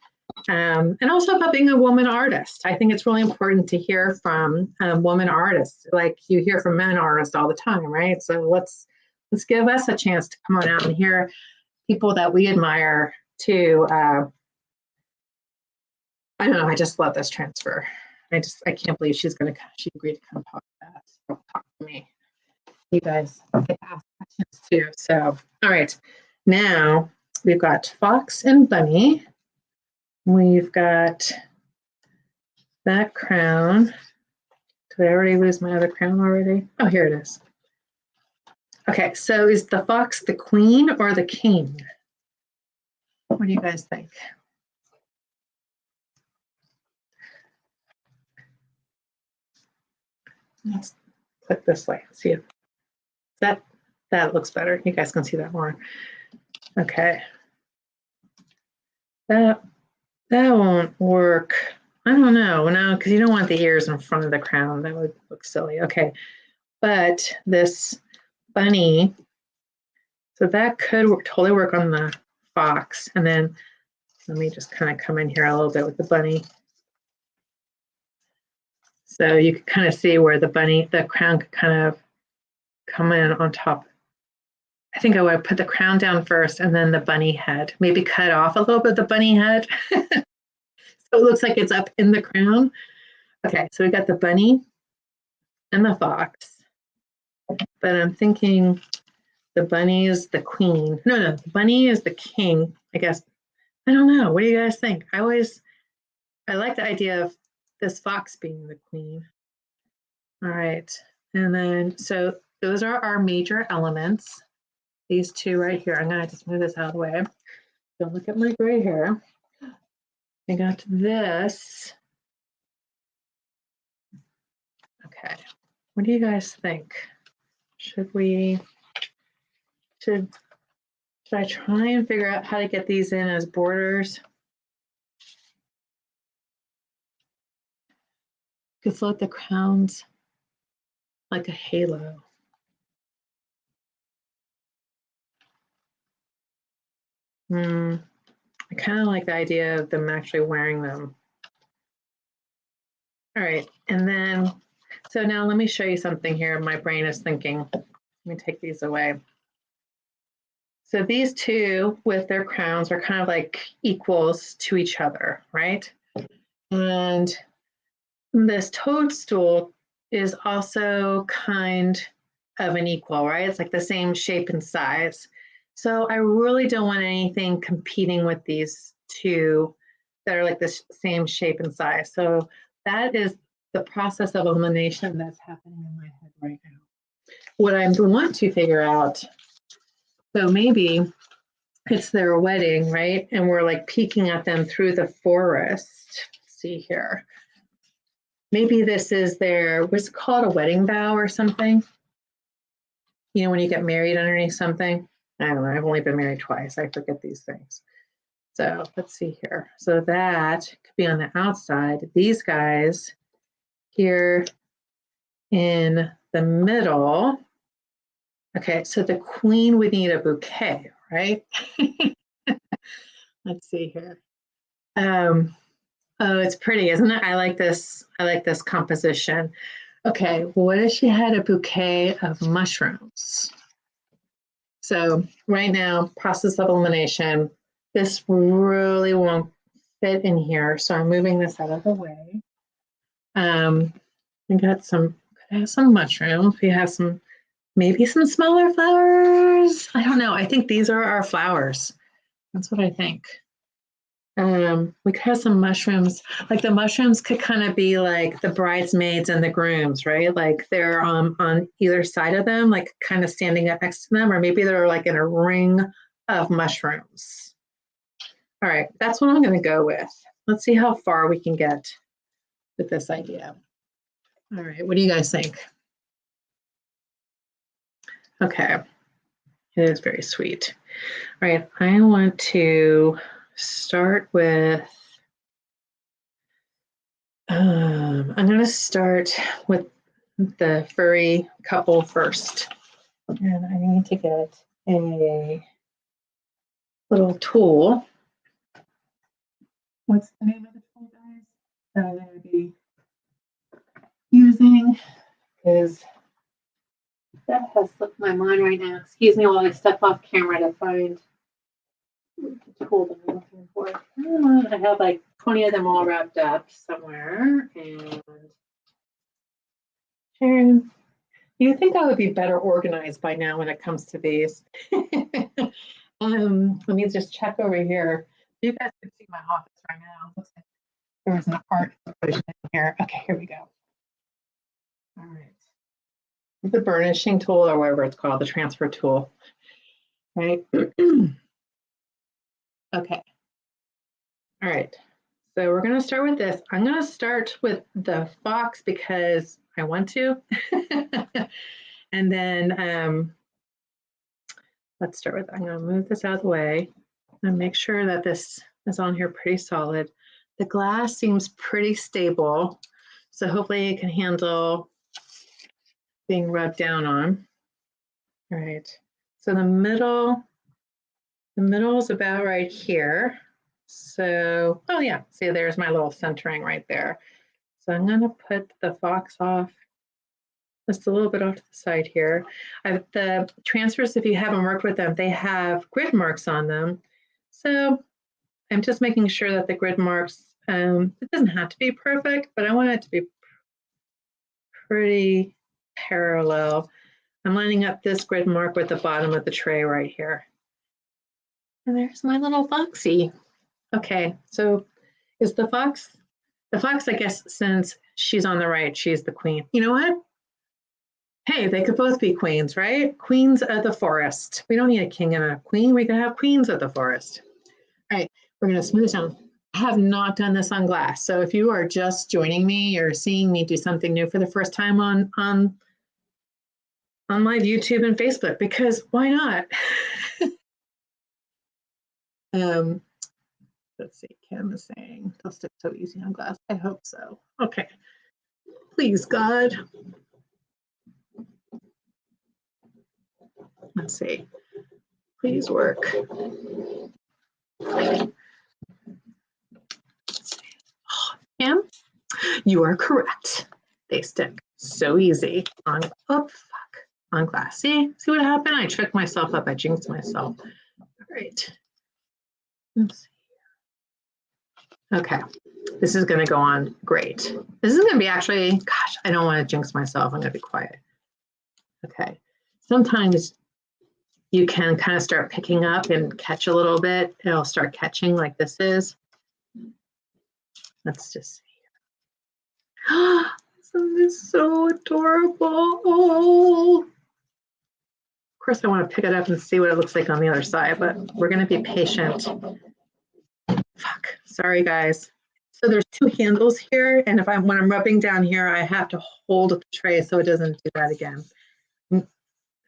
and also about being a woman artist. I think it's really important to hear from woman artists, like you hear from men artists all the time, right? So let's give us a chance to come on out and hear people that we admire too. I don't know. I just love this transfer. I can't believe she agreed to come talk to me. You guys get to ask questions too. So, all right, now we've got fox and bunny. We've got that crown. Did I already lose my other crown already? Oh, here it is. Okay, so is the fox the queen or the king? What do you guys think? Let's put this way. See if that looks better. You guys can see that more. Okay. That won't work. I don't know. No, because you don't want the ears in front of the crown. That would look silly. Okay. But this bunny, so that could totally work on the fox. And then let me just kind of come in here a little bit with the bunny. So you can kind of see where the crown could kind of come in on top. I think I would put the crown down first and then the bunny head. Maybe cut off a little bit of the bunny head. So it looks like it's up in the crown. Okay, so we got the bunny and the fox. But I'm thinking the bunny is the queen. No, the bunny is the king, I guess. I don't know. What do you guys think? I like the idea of this fox being the queen. All right. And then, so those are our major elements. These two right here. I'm going to just move this out of the way. Don't look at my gray hair. I got this. Okay. What do you guys think? Should I try and figure out how to get these in as borders? Could float the crowns like a halo. I kind of like the idea of them actually wearing them. All right, and then, so now let me show you something here. My brain is thinking. Let me take these away. So these two with their crowns are kind of like equals to each other, right? And this toadstool is also kind of an equal, right? It's like the same shape and size. So I really don't want anything competing with these two that are like the same shape and size. So that is the process of elimination that's happening in my head right now. What I want to figure out, so maybe it's their wedding, right? And we're like peeking at them through the forest. Let's see here. Maybe this is their, what's it called, a wedding vow or something? You know, when you get married underneath something? I don't know, I've only been married twice. I forget these things. So let's see here. So that could be on the outside. These guys here in the middle. Okay, so the queen would need a bouquet, right? Let's see here. Oh, it's pretty, isn't it? I like this. I like this composition. Okay, what if she had a bouquet of mushrooms? So right now, process of elimination, this really won't fit in here. So I'm moving this out of the way. We got some, could have some mushrooms. We have some, maybe some smaller flowers. I don't know. I think these are our flowers. That's what I think. We could have some mushrooms. Like the mushrooms could kind of be like the bridesmaids and the grooms, right? Like they're on either side of them, like kind of standing up next to them, or maybe they're like in a ring of mushrooms. All right, that's what I'm going to go with. Let's see how far we can get with this idea. All right, what do you guys think? Okay, it is very sweet. All right, I want to start with, I'm going to start with the furry couple first. And I need to get a little tool. What's the name of the tool, guys, that I'm going to be using? Because that has slipped my mind right now. Excuse me while I step off camera to find the tool that I'm looking for. I have like 20 of them all wrapped up somewhere. And Sharon, you think I would be better organized by now when it comes to these? Let me just check over here. You guys can see my office right now. Looks like there was an art exhibition in here. Okay, here we go. All right. The burnishing tool, or whatever it's called, the transfer tool. Right. Okay. All right. So we're going to start with this. I'm going to start with the fox because I want to. And then let's start with, I'm going to move this out of the way and make sure that this is on here pretty solid. The glass seems pretty stable, so hopefully it can handle being rubbed down on. All right, so the middle is about right here. So, oh yeah, see there's my little centering right there. So I'm gonna put the fox off just a little bit off to the side here. The transfers, if you haven't worked with them, they have grid marks on them. So I'm just making sure that the grid marks, it doesn't have to be perfect, but I want it to be pretty parallel. I'm lining up this grid mark with the bottom of the tray right here. And there's my little foxy. Okay, so is the fox, I guess, since she's on the right, she's the queen. You know what? Hey, they could both be queens, right? Queens of the forest. We don't need a king and a queen. We can have queens of the forest. All right, we're going to smooth this down. I have not done this on glass. So if you are just joining me or seeing me do something new for the first time on live YouTube and Facebook, because why not? Let's see, Kim is saying, it'll stick so easy on glass. I hope so. Okay, please, God. Let's see, please work. Kim, you are correct. They stick so easy on, oh, fuck, on glass. See what happened? I tricked myself up. I jinxed myself. All right. Let's see. Okay, this is going to go on great. This is going to be actually, gosh, I don't want to jinx myself. I'm going to be quiet. Okay, sometimes you can kind of start picking up and catch a little bit. It'll start catching like this is. Let's just see. This is so adorable. Oh. Of course, I want to pick it up and see what it looks like on the other side, but we're going to be patient. Fuck. Sorry, guys. So there's two handles here, and when I'm rubbing down here, I have to hold the tray so it doesn't do that again.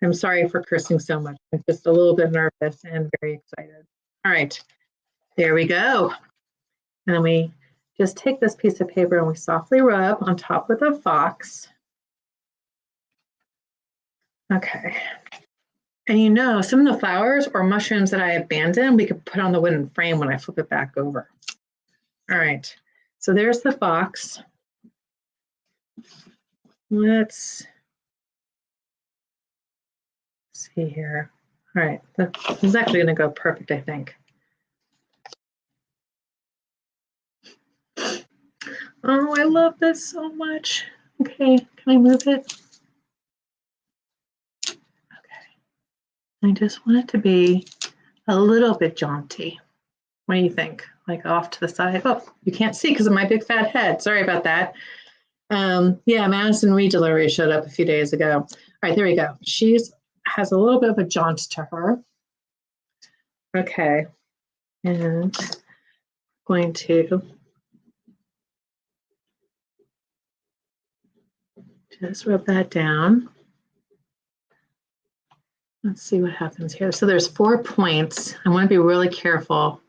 I'm sorry for cursing so much. I'm just a little bit nervous and very excited. All right, there we go. And then we just take this piece of paper and we softly rub on top of the fox. Okay. And you know, some of the flowers or mushrooms that I abandoned, we could put on the wooden frame when I flip it back over. All right, so there's the fox. Let's see here. All right, this is actually going to go perfect, I think. Oh, I love this so much. Okay, can I move it? Okay. I just want it to be a little bit jaunty. What do you think? Like off to the side? Oh, you can't see because of my big fat head. Sorry about that. Yeah, Madison Reed delivery showed up a few days ago. All right, there we go. She has a little bit of a jaunt to her. Okay, and I'm going to just rub that down. Let's see what happens here. So there's 4 points. I want to be really careful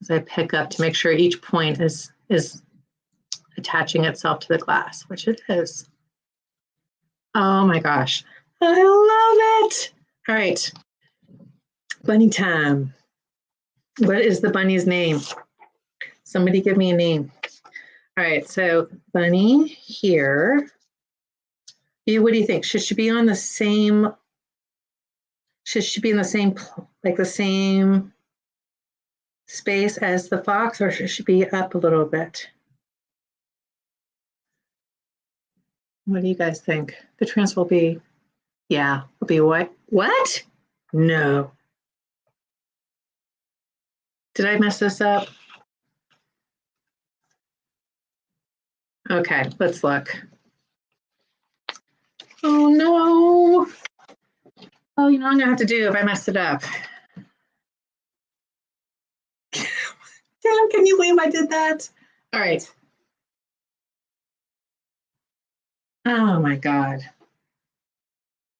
as I pick up to make sure each point is attaching itself to the glass, which it is. Oh my gosh, I love it. All right, bunny time. What is the bunny's name? Somebody give me a name. All right, so bunny here. What do you think? Should she be on the same? Should she be in the same, like the same space as the fox, or should she be up a little bit? What do you guys think? The trance will be, yeah, will be what? What? No. Did I mess this up? Okay, let's look. Oh no. Oh, you know what I'm gonna have to do if I mess it up. Damn, can you believe I did that? All right. Oh my God.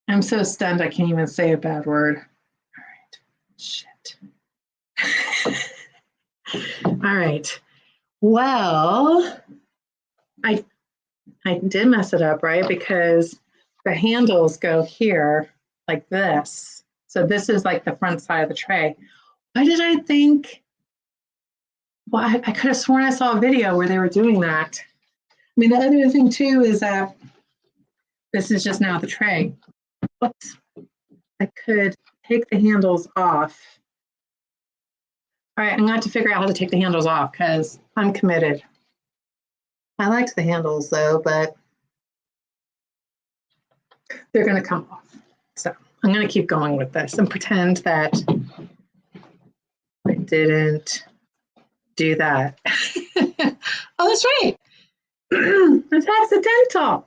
I'm so stunned I can't even say a bad word. All right. Shit. All right. Well, I did mess it up, right? Because the handles go here like this. So this is like the front side of the tray. Why did I think? Well, I could have sworn I saw a video where they were doing that. I mean, the other thing too is that this is just now the tray. Oops. I could take the handles off. All right, I'm gonna have to figure out how to take the handles off because I'm committed. I liked the handles though, but they're gonna come off. So I'm gonna keep going with this and pretend that I didn't do that. Oh, that's right. It's accidental.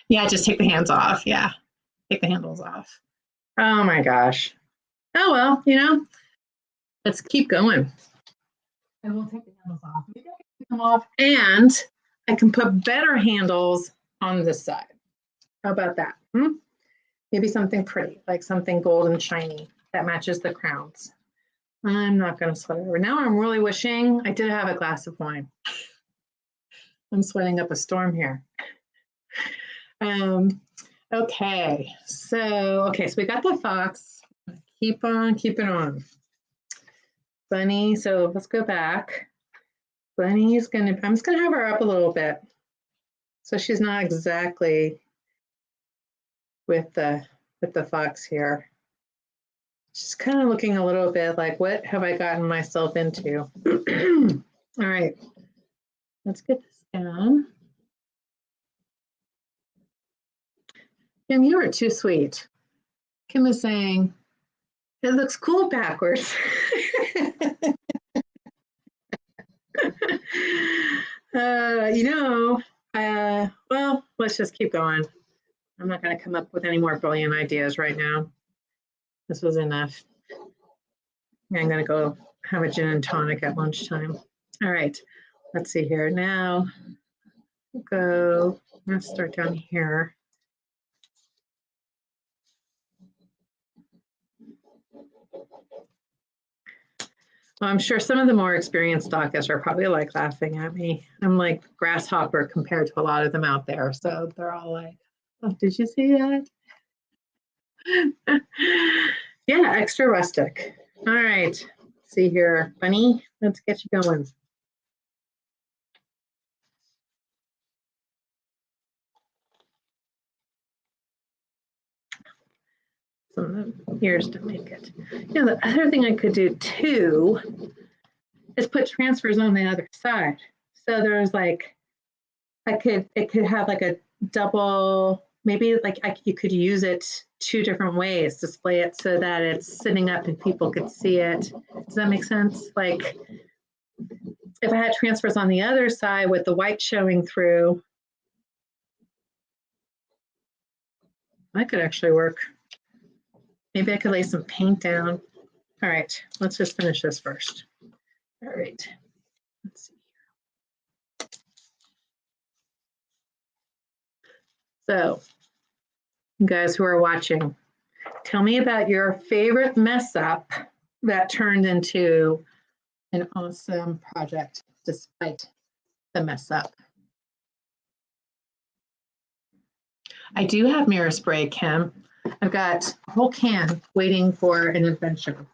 Yeah, just take the hands off. Yeah, take the handles off. Oh my gosh. Oh well, you know, let's keep going. I will take the handles off. Maybe I can take them off, and I can put better handles on this side. How about that? Maybe something pretty, like something gold and shiny that matches the crowns. I'm not going to sweat over. Now I'm really wishing I did have a glass of wine. I'm sweating up a storm here. Okay, so we got the fox. Keep on keeping on. Bunny, so let's go back. Bunny's gonna, I'm just gonna have her up a little bit. So she's not exactly with the fox here. She's kind of looking a little bit like, what have I gotten myself into? All right, let's get this down. Kim, you are too sweet. Kim is saying, it looks cool backwards. Well, let's just keep going. I'm not going to come up with any more brilliant ideas right now. This was enough. I'm going to go have a gin and tonic at lunchtime. All right, let's see here. Now, let's start down here. Well, I'm sure some of the more experienced stockists are probably like laughing at me. I'm like grasshopper compared to a lot of them out there. So they're all like, oh, did you see that? Yeah, extra rustic. All right, let's see here, Bunny, let's get you going. Some of the ears to make it. You know, the other thing I could do too is put transfers on the other side. So there's like, it could have like a double, maybe like you could use it two different ways, display it so that it's sitting up and people could see it. Does that make sense? Like if I had transfers on the other side with the white showing through, that could actually work. Maybe I could lay some paint down. All right, let's just finish this first. All right, let's see. So, you guys who are watching, tell me about your favorite mess up that turned into an awesome project despite the mess up. I do have mirror spray, Kim. I've got a whole can waiting for an adventure.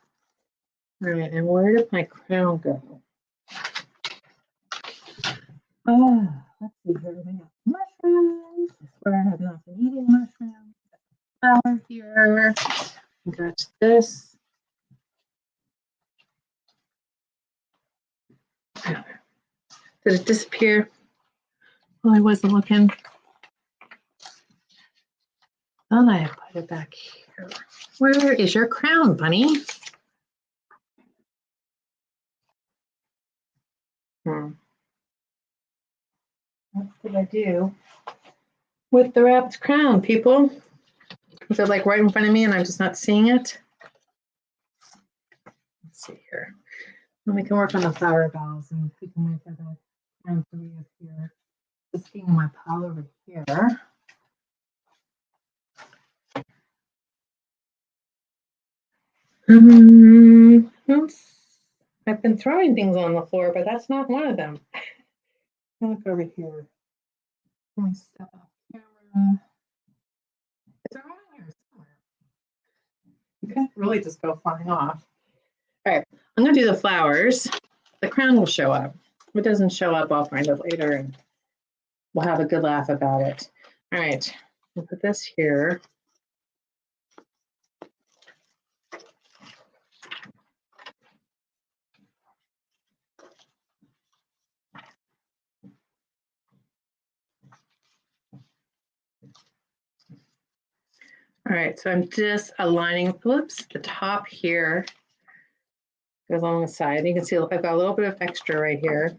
All right, and where did my crown go? Oh, let's see here. We got mushrooms. This is where I have not been eating mushrooms. Flour here. We got this. Did it disappear? Well, I wasn't looking. Then I put it back here. Where is your crown, Bunny? What did I do with the wrapped crown, people? Is it like right in front of me and I'm just not seeing it? Let's see here. And we can work on the flower bells and we can make it a crown for you here. Just seeing my pile over here. I've been throwing things on the floor, but that's not one of them. Look over here. Let me step off camera. It's around here somewhere. You can't really just go flying off. All right, I'm gonna do the flowers. The crown will show up. If it doesn't show up, I'll find it later and we'll have a good laugh about it. All right, we'll put this here. All right, so I'm just aligning, whoops, the top here goes along the side. You can see I've got a little bit of extra right here.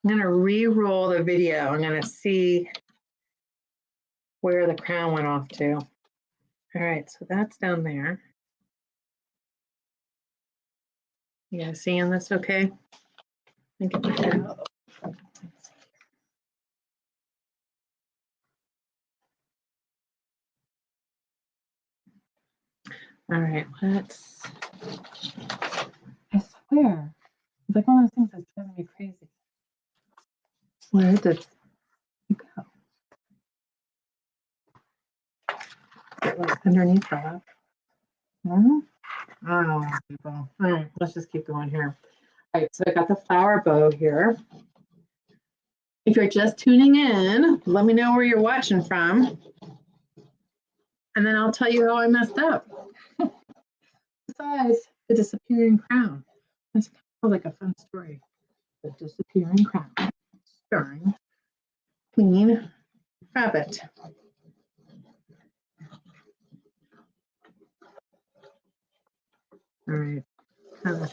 I'm gonna re-roll the video. I'm gonna see where the crown went off to. All right, so that's down there. You guys seeing this okay? Get my head out. All right, I swear, it's like one of those things that's driving me crazy. Where did it go? It was underneath that. Oh, people. All right, let's just keep going here. All right, so I got the flower bow here. If you're just tuning in, let me know where you're watching from. And then I'll tell you how I messed up. Besides the disappearing crown. That's kind of like a fun story. The disappearing crown, starring Queen Rabbit. All right. All right.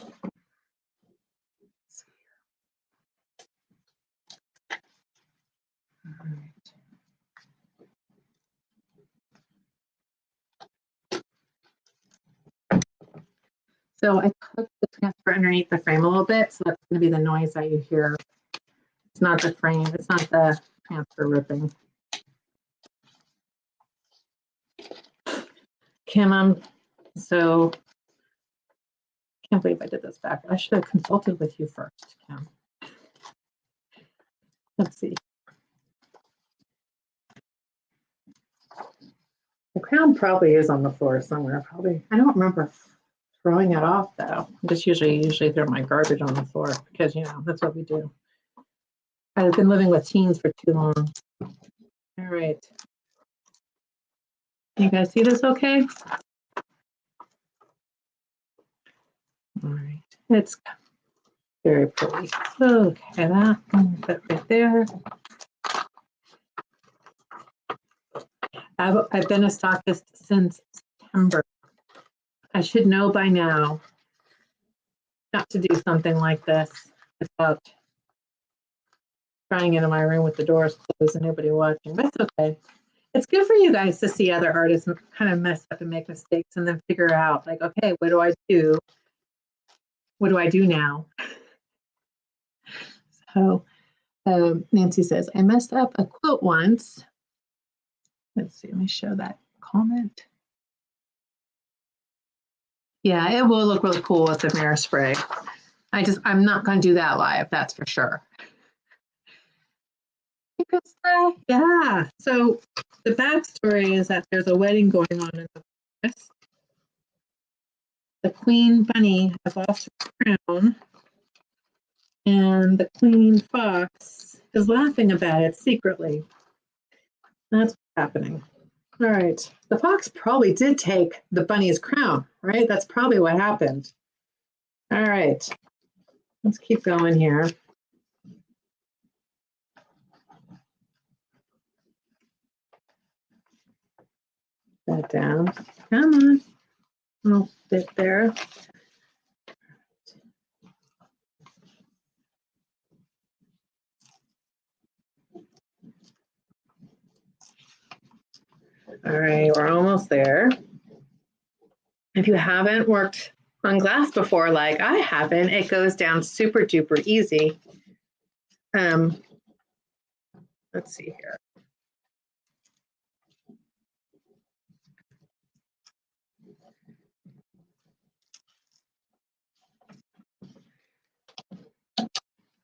So I clicked the transfer underneath the frame a little bit, so that's going to be the noise that you hear. It's not the frame, it's not the transfer ripping. Kim, so can't believe I did this back. I should have consulted with you first, Kim. Let's see. The crown probably is on the floor somewhere. Probably, I don't remember throwing it off though. I just usually throw my garbage on the floor because that's what we do. I've been living with teens for too long. All right. You guys see this okay? All right. It's very pretty. Okay, that one put right there. I've been a stockist since September. I should know by now not to do something like this without trying it in my room with the doors closed and nobody watching. That's okay. It's good for you guys to see other artists kind of mess up and make mistakes and then figure out like, okay, what do I do? What do I do now? So Nancy says, I messed up a quote once. Let's see, let me show that comment. Yeah, it will look really cool with the mirror spray. I'm not going to do that live, that's for sure. Because, yeah, so the backstory is that there's a wedding going on in the forest. The queen bunny has lost her crown, and the queen fox is laughing about it secretly. That's what's happening. All right, the fox probably did take the bunny's crown, right? That's probably what happened. All right, let's keep going here. That down. Come on. A little bit there. All right, we're almost there. If you haven't worked on glass before, like I haven't, it goes down super duper easy. Let's see here.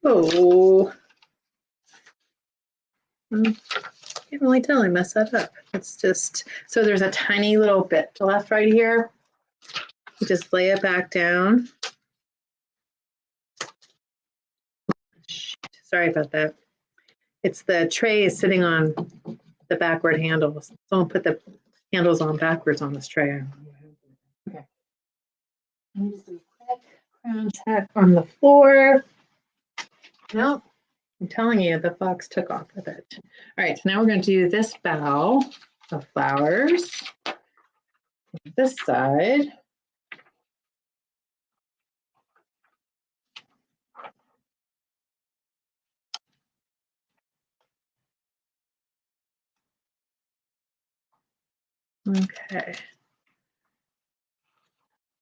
Oh, can't really tell I messed that up. It's just, so there's a tiny little bit left right here. You just lay it back down. Sorry about that. It's the tray is sitting on the backward handles. Someone put the handles on backwards on this tray. Okay. Let me just do a quick crown check on the floor. Nope. I'm telling you, the fox took off with it. All right, so now we're going to do this bow of flowers. This side. Okay.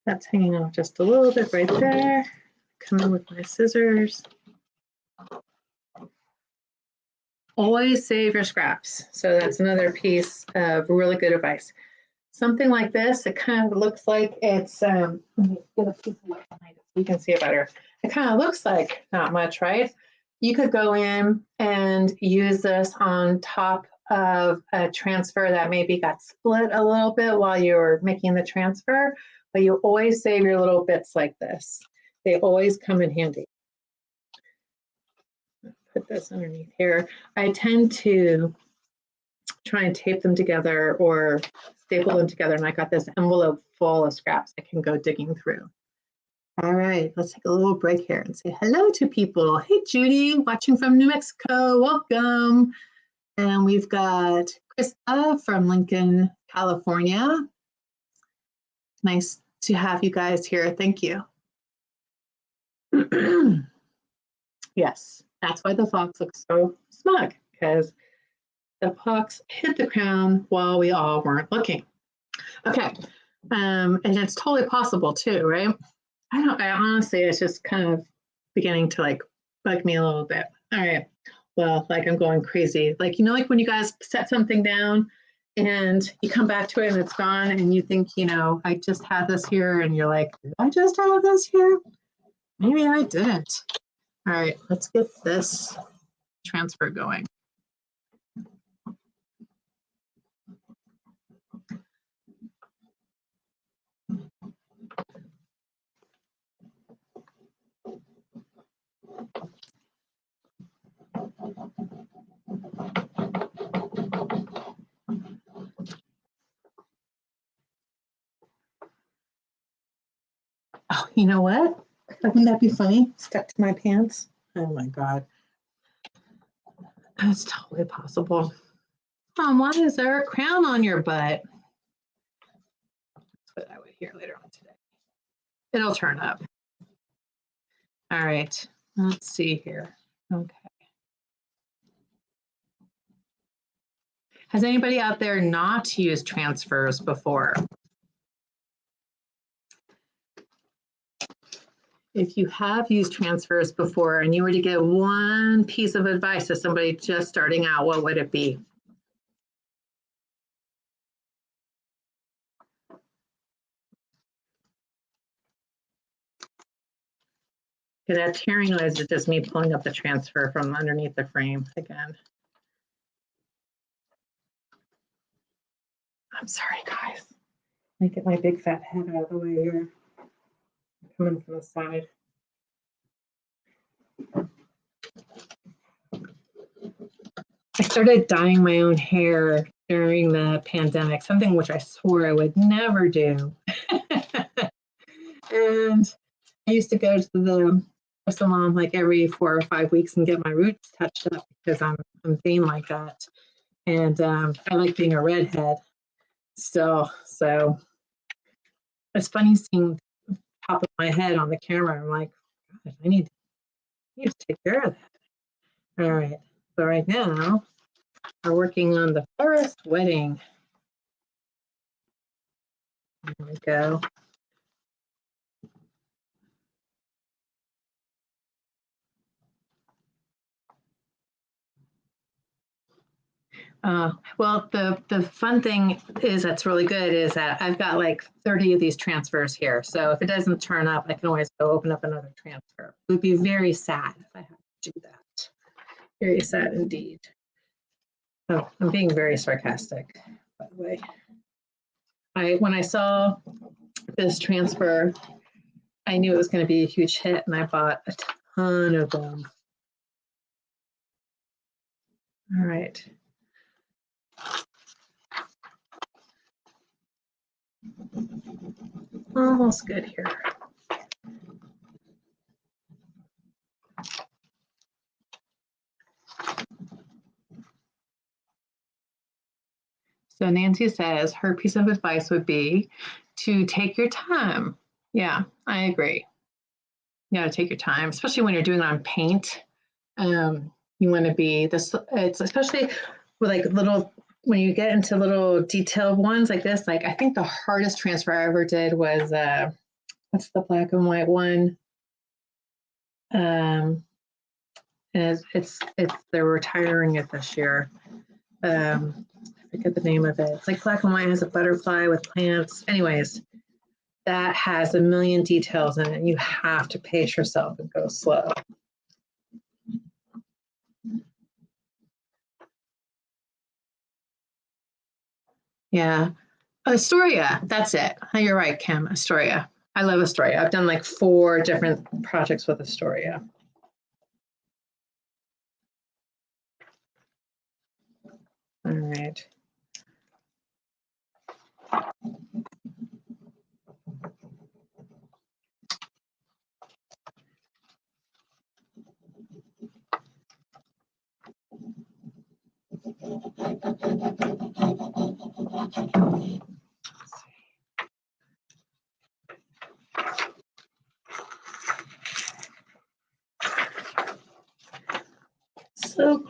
That's hanging off just a little bit right there. Come in with my scissors. Always save your scraps. So that's another piece of really good advice. Something like this, it kind of looks like it's, let me get a piece of light behind it so you can see it better. It kind of looks like not much, right? You could go in and use this on top of a transfer that maybe got split a little bit while you were making the transfer, but you always save your little bits like this. They always come in handy. Put this underneath here. I tend to try and tape them together or staple them together, and I got this envelope full of scraps I can go digging through. All right, let's take a little break here and say hello to people. Hey, Judy, watching from New Mexico, welcome. And we've got Krista from Lincoln, California. Nice to have you guys here. Thank you. Yes, that's why the fox looks so smug, because the fox hit the crown while we all weren't looking. Okay, and it's totally possible too, right? I honestly, it's just kind of beginning to like bug me a little bit. All right, well, like I'm going crazy. Like, you know, like when you guys set something down and you come back to it and it's gone and you think, you know, I just had this here, and you're like, did I just have this here? Maybe I didn't. All right, let's get this transfer going. Oh, you know what? Wouldn't that be funny? Stuck to my pants. Oh my God. That's totally possible. Why is there a crown on your butt? That's what I would hear later on today. It'll turn up. All right, let's see here. Okay. Has anybody out there not used transfers before? If you have used transfers before and you were to give one piece of advice to somebody just starting out, what would it be? Okay, that tearing noise is just me pulling up the transfer from underneath the frame again. I'm sorry, guys. Let me get my big fat head out of the way here. Coming from the side. I started dyeing my own hair during the pandemic, something which I swore I would never do. And I used to go to the salon like every 4 or 5 weeks and get my roots touched up because I'm vain like that. And I like being a redhead still. So it's funny seeing the top of my head on the camera. I'm like, God, I need to take care of that. All right. So right now, we're working on the forest wedding. There we go. Well, the fun thing is that's really good is that I've got like 30 of these transfers here. So if it doesn't turn up, I can always go open up another transfer. It would be very sad if I had to do that. Very sad indeed. Oh, I'm being very sarcastic, by the way. When I saw this transfer, I knew it was going to be a huge hit, and I bought a ton of them. All right. Almost good here. So Nancy says her piece of advice would be to take your time. Yeah, I agree. You got to take your time, especially when you're doing it on paint. You want to be this. It's especially with like little when you get into little detailed ones like this. Like I think the hardest transfer I ever did was what's the black and white one? And it's they're retiring it this year. I forget the name of it. It's like black and white, has a butterfly with plants. Anyways, that has a million details in it. You have to pace yourself and go slow. Yeah, Astoria, that's it. You're right, Kim, Astoria. I love Astoria. I've done like 4 different projects with Astoria. All right.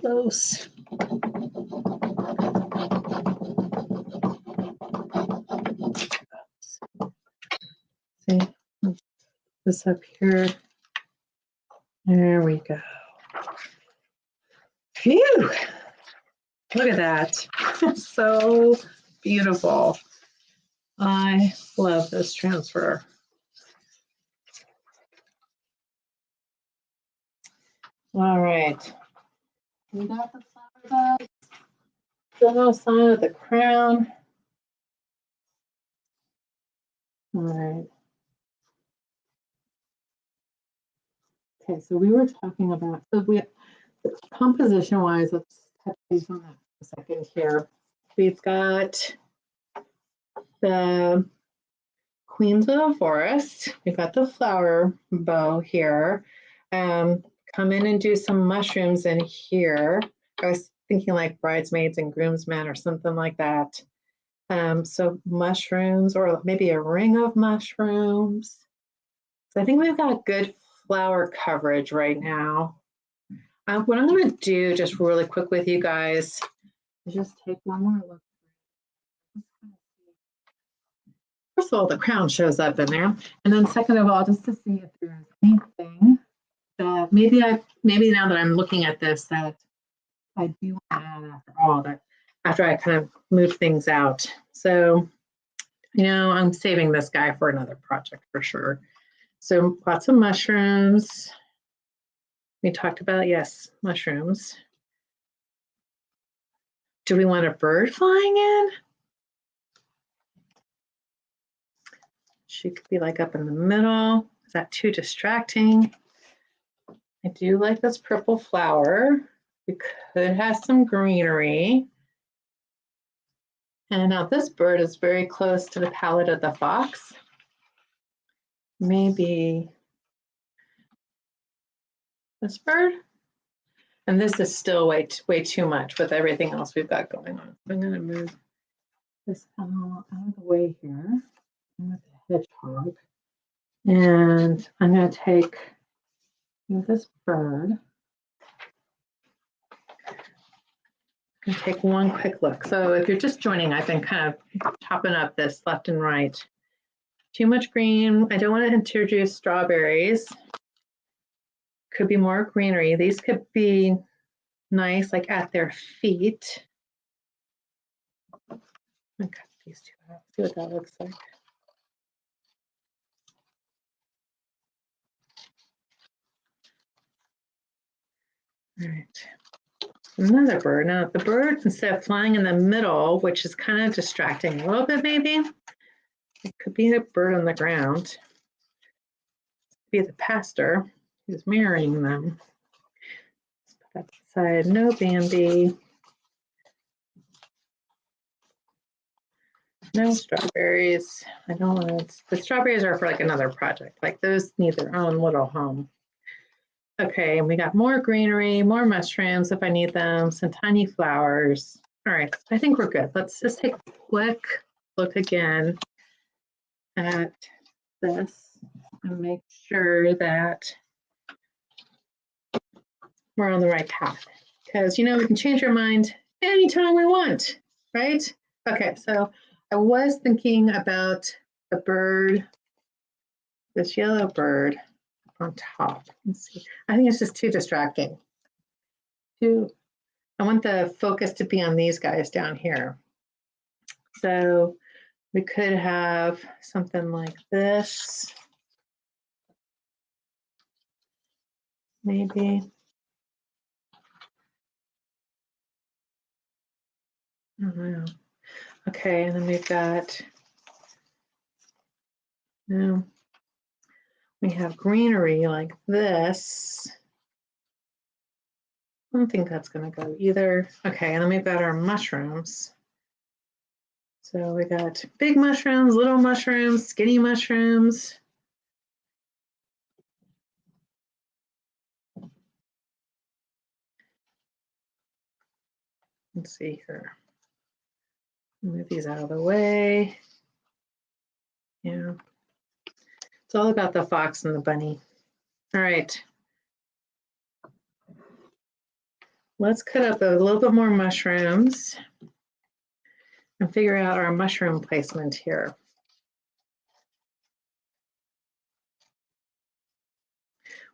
close. See this up here. There we go. Phew! Look at that. So beautiful. I love this transfer. All right. We got the flower bud. Still no sign of the crown. All right. Okay, so we were talking about, composition wise, let's touch base on that for a second here. We've got the Queens of the Forest. We've got the flower bow here. Come in and do some mushrooms in here. I was thinking like bridesmaids and groomsmen or something like that. So mushrooms, or maybe a ring of mushrooms. So I think we've got good flower coverage right now. What I'm going to do just really quick with you guys is just take one more look. First of all, the crown shows up in there. And then second of all, just to see if there's anything that maybe now that I'm looking at this, that I do want to add after all, that after I kind of move things out. So, I'm saving this guy for another project for sure. So lots of mushrooms. We talked about, yes, mushrooms. Do we want a bird flying in? She could be like up in the middle. Is that too distracting? I do like this purple flower. We could have some greenery. And now this bird is very close to the palette of the fox. Maybe this bird. And this is still way too much with everything else we've got going on. I'm going to move this out of the way here with the hedgehog. And I'm going to take this bird. I'm going to take one quick look. So if you're just joining, I've been kind of chopping up this left and right. Too much green. I don't want to introduce strawberries. Could be more greenery. These could be nice, like at their feet. I'm going to cut these two out. See what that looks like. All right. Another bird. Now, the bird, instead of flying in the middle, which is kind of distracting a little bit, maybe, it could be a bird on the ground. Be the pastor who's marrying them. Let's put that aside. No Bambi. No strawberries. I don't want the strawberries are for like another project. Like those need their own little home. Okay, and we got more greenery, more mushrooms if I need them, some tiny flowers. All right, I think we're good. Let's just take a quick look again at this and make sure that we're on the right path. Because, we can change our mind anytime we want, right? Okay, so I was thinking about the bird, this yellow bird on top. Let's see. I think it's just too distracting. I want the focus to be on these guys down here. So we could have something like this. Maybe. I don't know. Okay, and then we've got, we have greenery like this. I don't think that's going to go either. Okay, and then we've got our mushrooms. So we got big mushrooms, little mushrooms, skinny mushrooms. Let's see here. Move these out of the way. Yeah. It's all about the fox and the bunny. All right. let's cut up a little bit more mushrooms and figure out our mushroom placement here.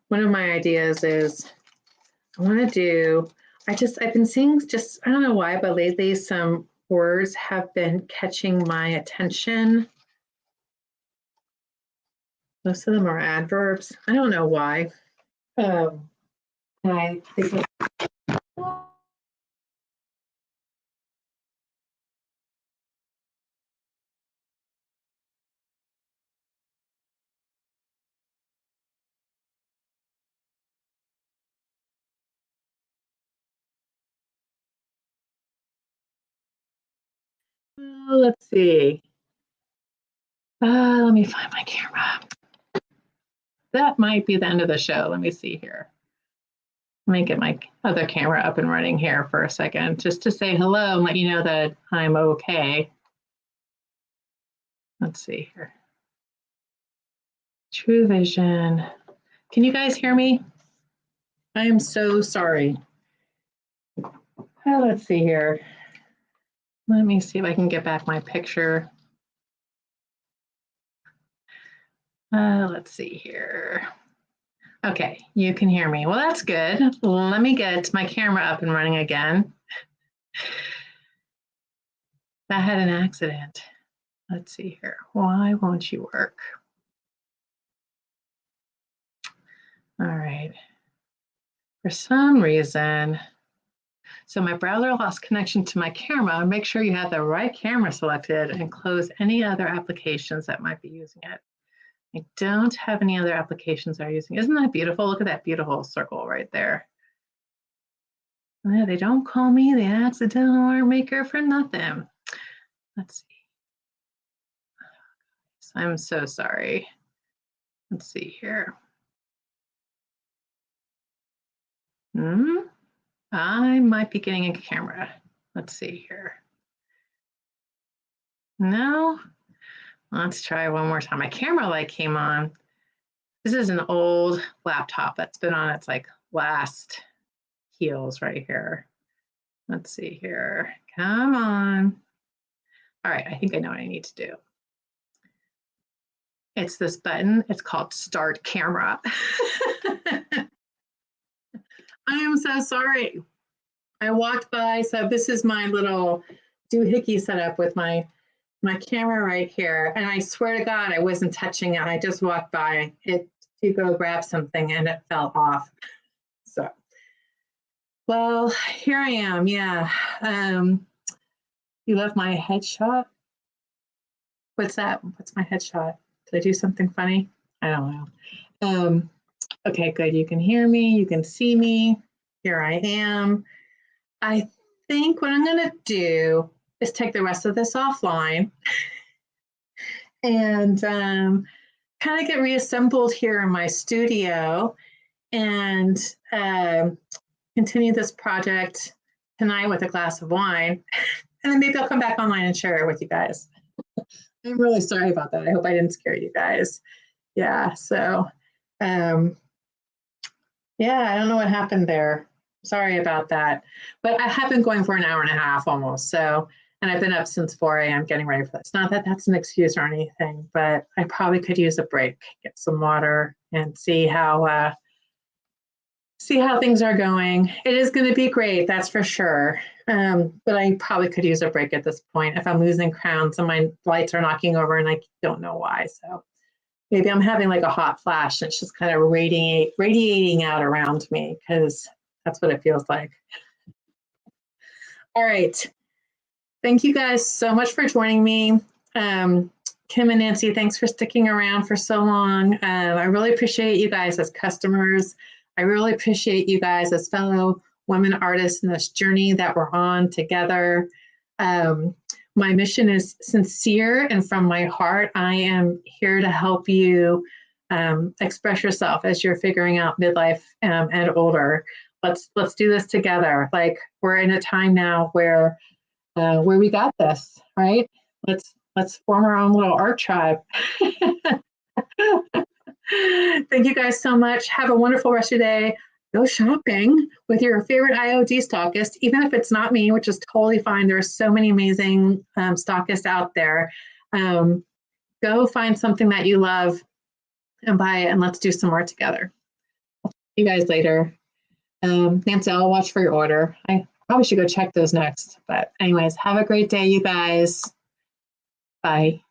One of my ideas is I want to do, I've been seeing just, I don't know why, but lately some words have been catching my attention. Most of them are adverbs. I don't know why. And I think let's see. Let me find my camera. That might be the end of the show. Let me see here. Let me get my other camera up and running here for a second, just to say hello and let you know that I'm okay. Let's see here. True Vision. Can you guys hear me? I am so sorry. Let's see here. Let me see if I can get back my picture. Let's see here. Okay, you can hear me. Well, that's good. Let me get my camera up and running again. That had an accident. Let's see here. Why won't you work? All right. For some reason, so my browser lost connection to my camera. Make sure you have the right camera selected and close any other applications that might be using it. I don't have any other applications that are using it. Isn't that beautiful? Look at that beautiful circle right there. Yeah, they don't call me the Accidental ArtMaker for nothing. Let's see. I'm so sorry. Let's see here. I might be getting a camera. Let's see here. No, let's try one more time. My camera light came on. This is an old laptop that's been on its like last heels right here. Let's see here. Come on. All right, I think I know what I need to do. It's this button. It's called Start Camera. I am so sorry. I walked by, so this is my little doohickey setup with my camera right here. And I swear to God, I wasn't touching it. I just walked by it to go grab something and it fell off. So, well, here I am. Yeah. You love my headshot? What's that? What's my headshot? Did I do something funny? I don't know. Okay, good. You can hear me. You can see me. Here I am. I think what I'm going to do is take the rest of this offline and kind of get reassembled here in my studio and continue this project tonight with a glass of wine. And then maybe I'll come back online and share it with you guys. I'm really sorry about that. I hope I didn't scare you guys. Yeah, so yeah, I don't know what happened there. Sorry about that. But I have been going for an hour and a half almost. So, and I've been up since 4 a.m. getting ready for this. Not that that's an excuse or anything, but I probably could use a break, get some water, and see how things are going. It is going to be great, that's for sure. But I probably could use a break at this point if I'm losing crowns and my lights are knocking over and I don't know why. So maybe I'm having like a hot flash and it's just kind of radiating out around me because that's what it feels like. All right. Thank you guys so much for joining me. Kim and Nancy, thanks for sticking around for so long. I really appreciate you guys as customers. I really appreciate you guys as fellow women artists in this journey that we're on together. My mission is sincere and from my heart. I am here to help you express yourself as you're figuring out midlife and older. Let's do this together. Like we're in a time now where we got this, right? Let's form our own little art tribe. Thank you guys so much. Have a wonderful rest of your day. go shopping with your favorite IOD stockist, even if it's not me, which is totally fine. There's so many amazing stockists out there. Go find something that you love and buy it, and let's do some more together. I'll see you guys later. Nancy, I'll watch for your order. I probably should go check those next. But anyways, have a great day, you guys. Bye.